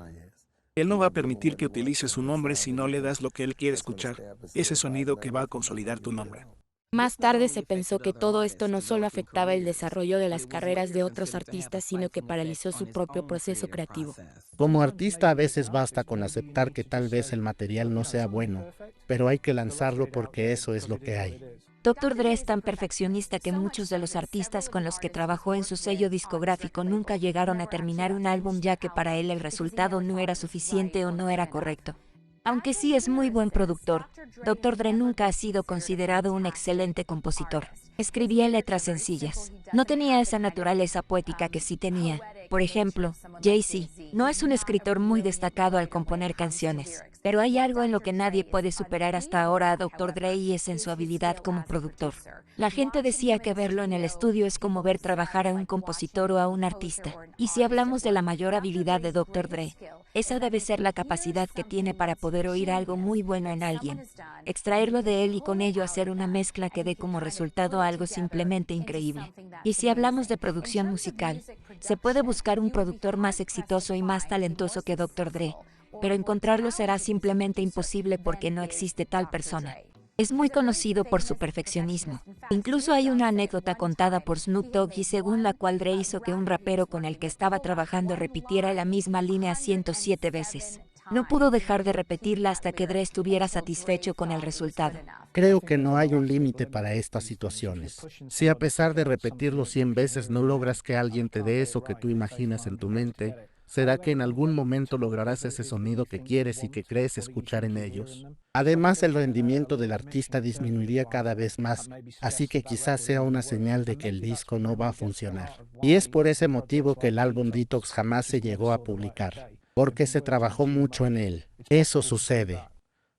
Él no va a permitir que utilices su nombre si no le das lo que él quiere escuchar, ese sonido que va a consolidar tu nombre. Más tarde se pensó que todo esto no solo afectaba el desarrollo de las carreras de otros artistas, sino que paralizó su propio proceso creativo. Como artista a veces basta con aceptar que tal vez el material no sea bueno, pero hay que lanzarlo porque eso es lo que hay. Dr. Dre es tan perfeccionista que muchos de los artistas con los que trabajó en su sello discográfico nunca llegaron a terminar un álbum ya que para él el resultado no era suficiente o no era correcto. Aunque sí es muy buen productor, Dr. Dre nunca ha sido considerado un excelente compositor. Escribía letras sencillas. No tenía esa naturaleza poética que sí tenía. Por ejemplo, Jay-Z no es un escritor muy destacado al componer canciones, pero hay algo en lo que nadie puede superar hasta ahora a Dr. Dre y es en su habilidad como productor. La gente decía que verlo en el estudio es como ver trabajar a un compositor o a un artista. Y si hablamos de la mayor habilidad de Dr. Dre, esa debe ser la capacidad que tiene para poder oír algo muy bueno en alguien, extraerlo de él y con ello hacer una mezcla que dé como resultado algo simplemente increíble. Y si hablamos de producción musical, se puede buscar un productor más exitoso y más talentoso que Dr. Dre, pero encontrarlo será simplemente imposible porque no existe tal persona. Es muy conocido por su perfeccionismo. Incluso hay una anécdota contada por Snoop Dogg y según la cual Dre hizo que un rapero con el que estaba trabajando repitiera la misma línea 107 veces. No pudo dejar de repetirla hasta que Dre estuviera satisfecho con el resultado. Creo que no hay un límite para estas situaciones. Si a pesar de repetirlo 100 veces no logras que alguien te dé eso que tú imaginas en tu mente, ¿será que en algún momento lograrás ese sonido que quieres y que crees escuchar en ellos? Además, el rendimiento del artista disminuiría cada vez más, así que quizás sea una señal de que el disco no va a funcionar. Y es por ese motivo que el álbum Detox jamás se llegó a publicar, porque se trabajó mucho en él. Eso sucede.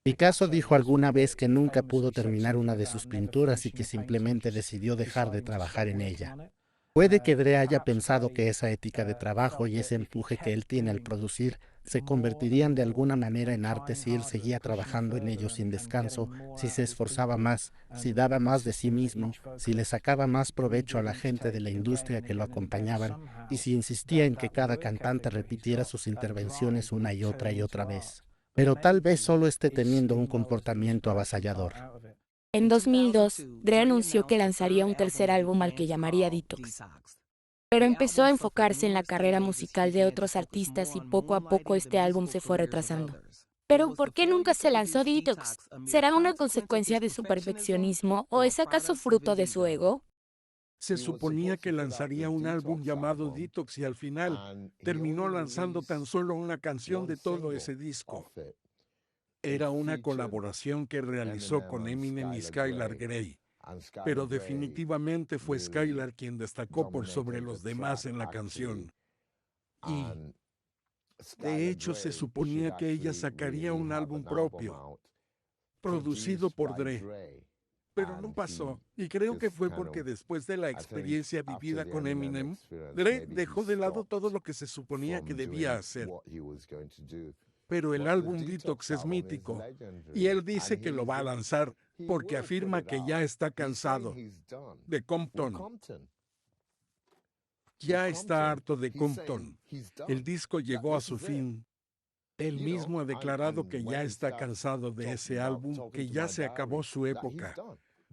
Picasso dijo alguna vez que nunca pudo terminar una de sus pinturas y que simplemente decidió dejar de trabajar en ella. Puede que Dre haya pensado que esa ética de trabajo y ese empuje que él tiene al producir se convertirían de alguna manera en arte si él seguía trabajando en ellos sin descanso, si se esforzaba más, si daba más de sí mismo, si le sacaba más provecho a la gente de la industria que lo acompañaban y si insistía en que cada cantante repitiera sus intervenciones una y otra vez. Pero tal vez solo esté teniendo un comportamiento avasallador. En 2002, Dre anunció que lanzaría un tercer álbum al que llamaría Detox. Pero empezó a enfocarse en la carrera musical de otros artistas y poco a poco este álbum se fue retrasando. ¿Pero por qué nunca se lanzó Detox? ¿Será una consecuencia de su perfeccionismo o es acaso fruto de su ego? Se suponía que lanzaría un álbum llamado Detox y al final terminó lanzando tan solo una canción de todo ese disco. Era una colaboración que realizó con Eminem y Skylar Grey, pero definitivamente fue Skylar quien destacó por sobre los demás en la canción. Y, de hecho, se suponía que ella sacaría un álbum propio, producido por Dre. Pero no pasó, y creo que fue porque después de la experiencia vivida con Eminem, Dre dejó de lado todo lo que se suponía que debía hacer. Pero el álbum Detox es mítico, y él dice que lo va a lanzar porque afirma que ya está cansado de Compton. Ya está harto de Compton. El disco llegó a su fin. Él mismo ha declarado que ya está cansado de ese álbum, que ya se acabó su época.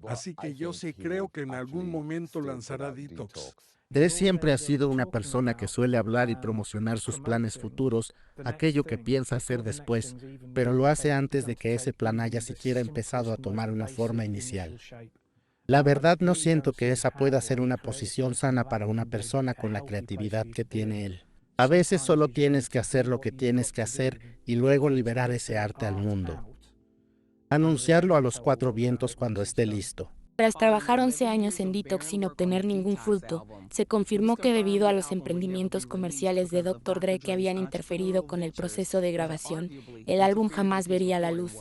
Así que yo sí creo que en algún momento lanzará Detox. Dre siempre ha sido una persona que suele hablar y promocionar sus planes futuros, aquello que piensa hacer después, pero lo hace antes de que ese plan haya siquiera empezado a tomar una forma inicial. La verdad, no siento que esa pueda ser una posición sana para una persona con la creatividad que tiene él. A veces solo tienes que hacer lo que tienes que hacer y luego liberar ese arte al mundo. Anunciarlo a los cuatro vientos cuando esté listo. Tras trabajar 11 años en Detox sin obtener ningún fruto, se confirmó que debido a los emprendimientos comerciales de Dr. Dre que habían interferido con el proceso de grabación, el álbum jamás vería la luz.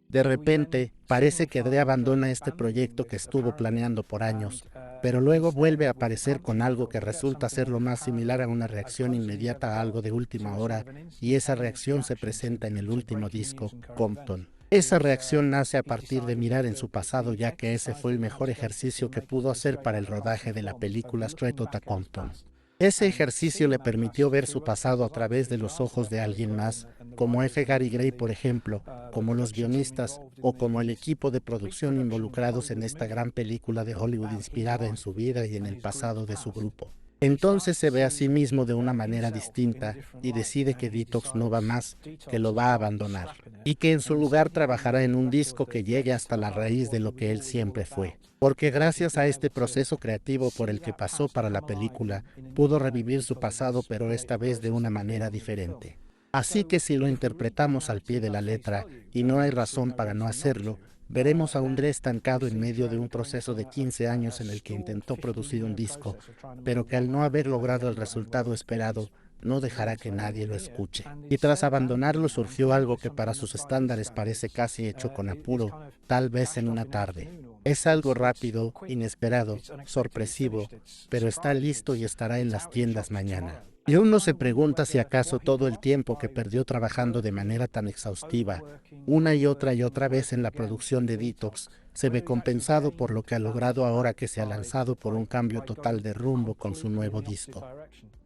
De repente, parece que Dre abandona este proyecto que estuvo planeando por años, pero luego vuelve a aparecer con algo que resulta ser lo más similar a una reacción inmediata a algo de última hora, y esa reacción se presenta en el último disco, Compton. Esa reacción nace a partir de mirar en su pasado, ya que ese fue el mejor ejercicio que pudo hacer para el rodaje de la película Straight Outta Compton. Ese ejercicio le permitió ver su pasado a través de los ojos de alguien más, como F. Gary Gray, por ejemplo, como los guionistas o como el equipo de producción involucrados en esta gran película de Hollywood inspirada en su vida y en el pasado de su grupo. Entonces se ve a sí mismo de una manera distinta y decide que Detox no va más, que lo va a abandonar, y que en su lugar trabajará en un disco que llegue hasta la raíz de lo que él siempre fue. Porque gracias a este proceso creativo por el que pasó para la película, pudo revivir su pasado, pero esta vez de una manera diferente. Así que si lo interpretamos al pie de la letra, y no hay razón para no hacerlo, veremos a un Dre estancado en medio de un proceso de 15 años en el que intentó producir un disco, pero que al no haber logrado el resultado esperado, no dejará que nadie lo escuche. Y tras abandonarlo surgió algo que para sus estándares parece casi hecho con apuro, tal vez en una tarde. Es algo rápido, inesperado, sorpresivo, pero está listo y estará en las tiendas mañana. Y uno se pregunta si acaso todo el tiempo que perdió trabajando de manera tan exhaustiva, una y otra vez en la producción de Detox, se ve compensado por lo que ha logrado ahora que se ha lanzado por un cambio total de rumbo con su nuevo disco.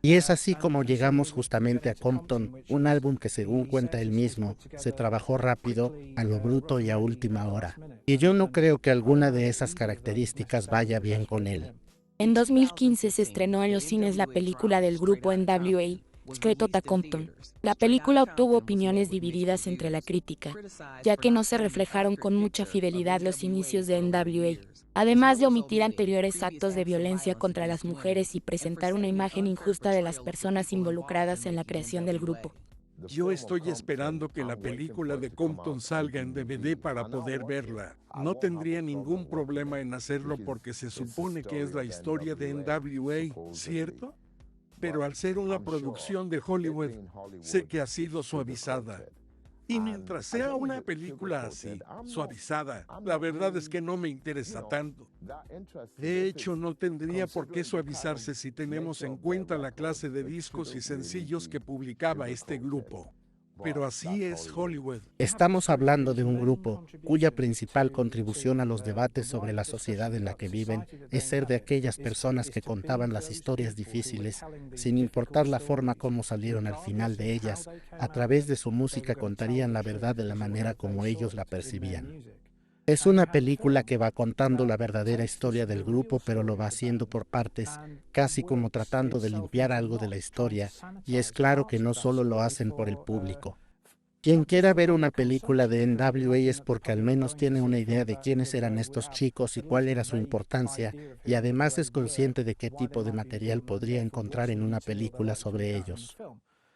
Y es así como llegamos justamente a Compton, un álbum que, según cuenta él mismo, se trabajó rápido, a lo bruto y a última hora. Y yo no creo que alguna de esas características vaya bien con él. En 2015 se estrenó en los cines la película del grupo NWA, Straight Outta Compton. La película obtuvo opiniones divididas entre la crítica, ya que no se reflejaron con mucha fidelidad los inicios de NWA, además de omitir anteriores actos de violencia contra las mujeres y presentar una imagen injusta de las personas involucradas en la creación del grupo. Yo estoy esperando que la película de Compton salga en DVD para poder verla. No tendría ningún problema en hacerlo porque se supone que es la historia de NWA, ¿cierto? Pero al ser una producción de Hollywood, sé que ha sido suavizada. Y mientras sea una película así, suavizada, la verdad es que no me interesa tanto. De hecho, no tendría por qué suavizarse si tenemos en cuenta la clase de discos y sencillos que publicaba este grupo. Pero así es Hollywood. Estamos hablando de un grupo cuya principal contribución a los debates sobre la sociedad en la que viven es ser de aquellas personas que contaban las historias difíciles, sin importar la forma como salieron al final de ellas, a través de su música contarían la verdad de la manera como ellos la percibían. Es una película que va contando la verdadera historia del grupo, pero lo va haciendo por partes, casi como tratando de limpiar algo de la historia, y es claro que no solo lo hacen por el público. Quien quiera ver una película de NWA es porque al menos tiene una idea de quiénes eran estos chicos y cuál era su importancia, y además es consciente de qué tipo de material podría encontrar en una película sobre ellos.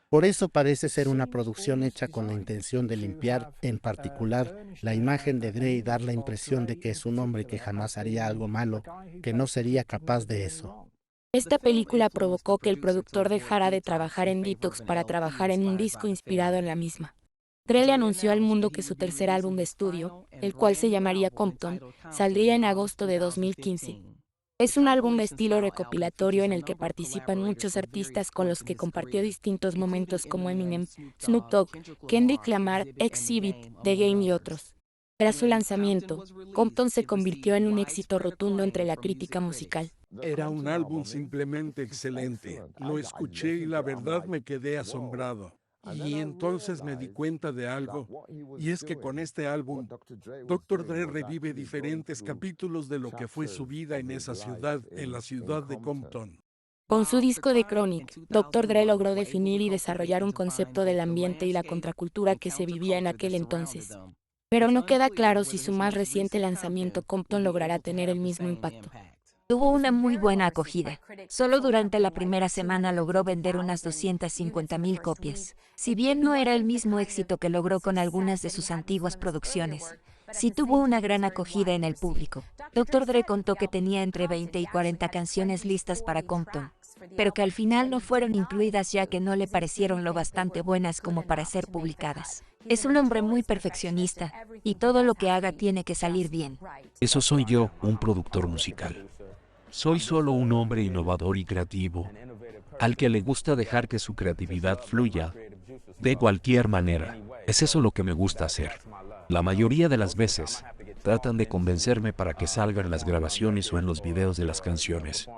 Por eso parece ser una producción hecha con la intención de limpiar, en particular, la imagen de Dre y dar la impresión de que es un hombre que jamás haría algo malo, que no sería capaz de eso. Esta película provocó que el productor dejara de trabajar en Detox para trabajar en un disco inspirado en la misma. Dre le anunció al mundo que su tercer álbum de estudio, el cual se llamaría Compton, saldría en agosto de 2015. Es un álbum de estilo recopilatorio en el que participan muchos artistas con los que compartió distintos momentos como Eminem, Snoop Dogg, Kendrick Lamar, Exhibit, The Game y otros. Tras su lanzamiento, Compton se convirtió en un éxito rotundo entre la crítica musical. Era un álbum simplemente excelente. Lo escuché y la verdad me quedé asombrado. Y entonces me di cuenta de algo, y es que con este álbum, Dr. Dre revive diferentes capítulos de lo que fue su vida en esa ciudad, en la ciudad de Compton. Con su disco de Chronic, Dr. Dre logró definir y desarrollar un concepto del ambiente y la contracultura que se vivía en aquel entonces. Pero no queda claro si su más reciente lanzamiento Compton logrará tener el mismo impacto. Tuvo una muy buena acogida. Solo durante la primera semana logró vender unas 250,000 copias. Si bien no era el mismo éxito que logró con algunas de sus antiguas producciones, sí tuvo una gran acogida en el público. Dr. Dre contó que tenía entre 20 y 40 canciones listas para Compton, pero que al final no fueron incluidas ya que no le parecieron lo bastante buenas como para ser publicadas. Es un hombre muy perfeccionista, y todo lo que haga tiene que salir bien. Eso soy yo, un productor musical. Soy solo un hombre innovador y creativo, al que le gusta dejar que su creatividad fluya de cualquier manera. Es eso lo que me gusta hacer. La mayoría de las veces, tratan de convencerme para que salga en las grabaciones o en los videos de las canciones.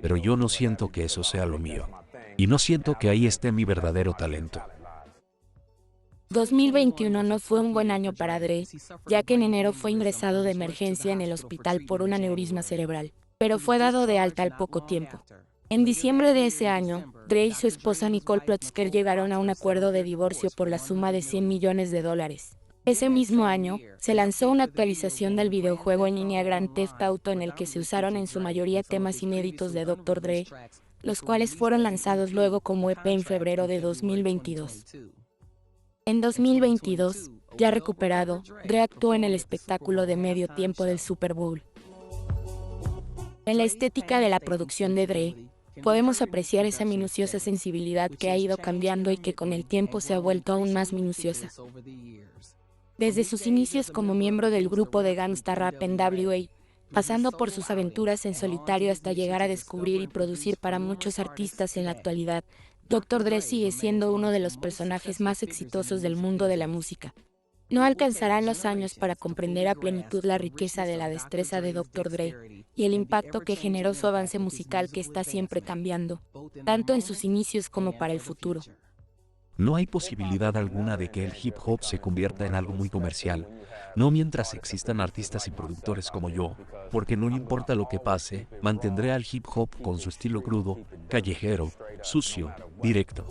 Pero yo no siento que eso sea lo mío. Y no siento que ahí esté mi verdadero talento. 2021 no fue un buen año para Dre, ya que en enero fue ingresado de emergencia en el hospital por un aneurisma cerebral, pero fue dado de alta al poco tiempo. En diciembre de ese año, Dre y su esposa Nicole Plotzker llegaron a un acuerdo de divorcio por la suma de $100 millones. Ese mismo año, se lanzó una actualización del videojuego en línea Grand Theft Auto en el que se usaron en su mayoría temas inéditos de Dr. Dre, los cuales fueron lanzados luego como EP en febrero de 2022. En 2022, ya recuperado, Dre actuó en el espectáculo de medio tiempo del Super Bowl. En la estética de la producción de Dre, podemos apreciar esa minuciosa sensibilidad que ha ido cambiando y que con el tiempo se ha vuelto aún más minuciosa. Desde sus inicios como miembro del grupo de gangsta rap NWA, pasando por sus aventuras en solitario hasta llegar a descubrir y producir para muchos artistas en la actualidad, Dr. Dre sigue siendo uno de los personajes más exitosos del mundo de la música. No alcanzarán los años para comprender a plenitud la riqueza de la destreza de Dr. Dre y el impacto que generó su avance musical que está siempre cambiando, tanto en sus inicios como para el futuro. No hay posibilidad alguna de que el hip hop se convierta en algo muy comercial, no mientras existan artistas y productores como yo, porque no importa lo que pase, mantendré al hip hop con su estilo crudo, callejero, sucio, directo.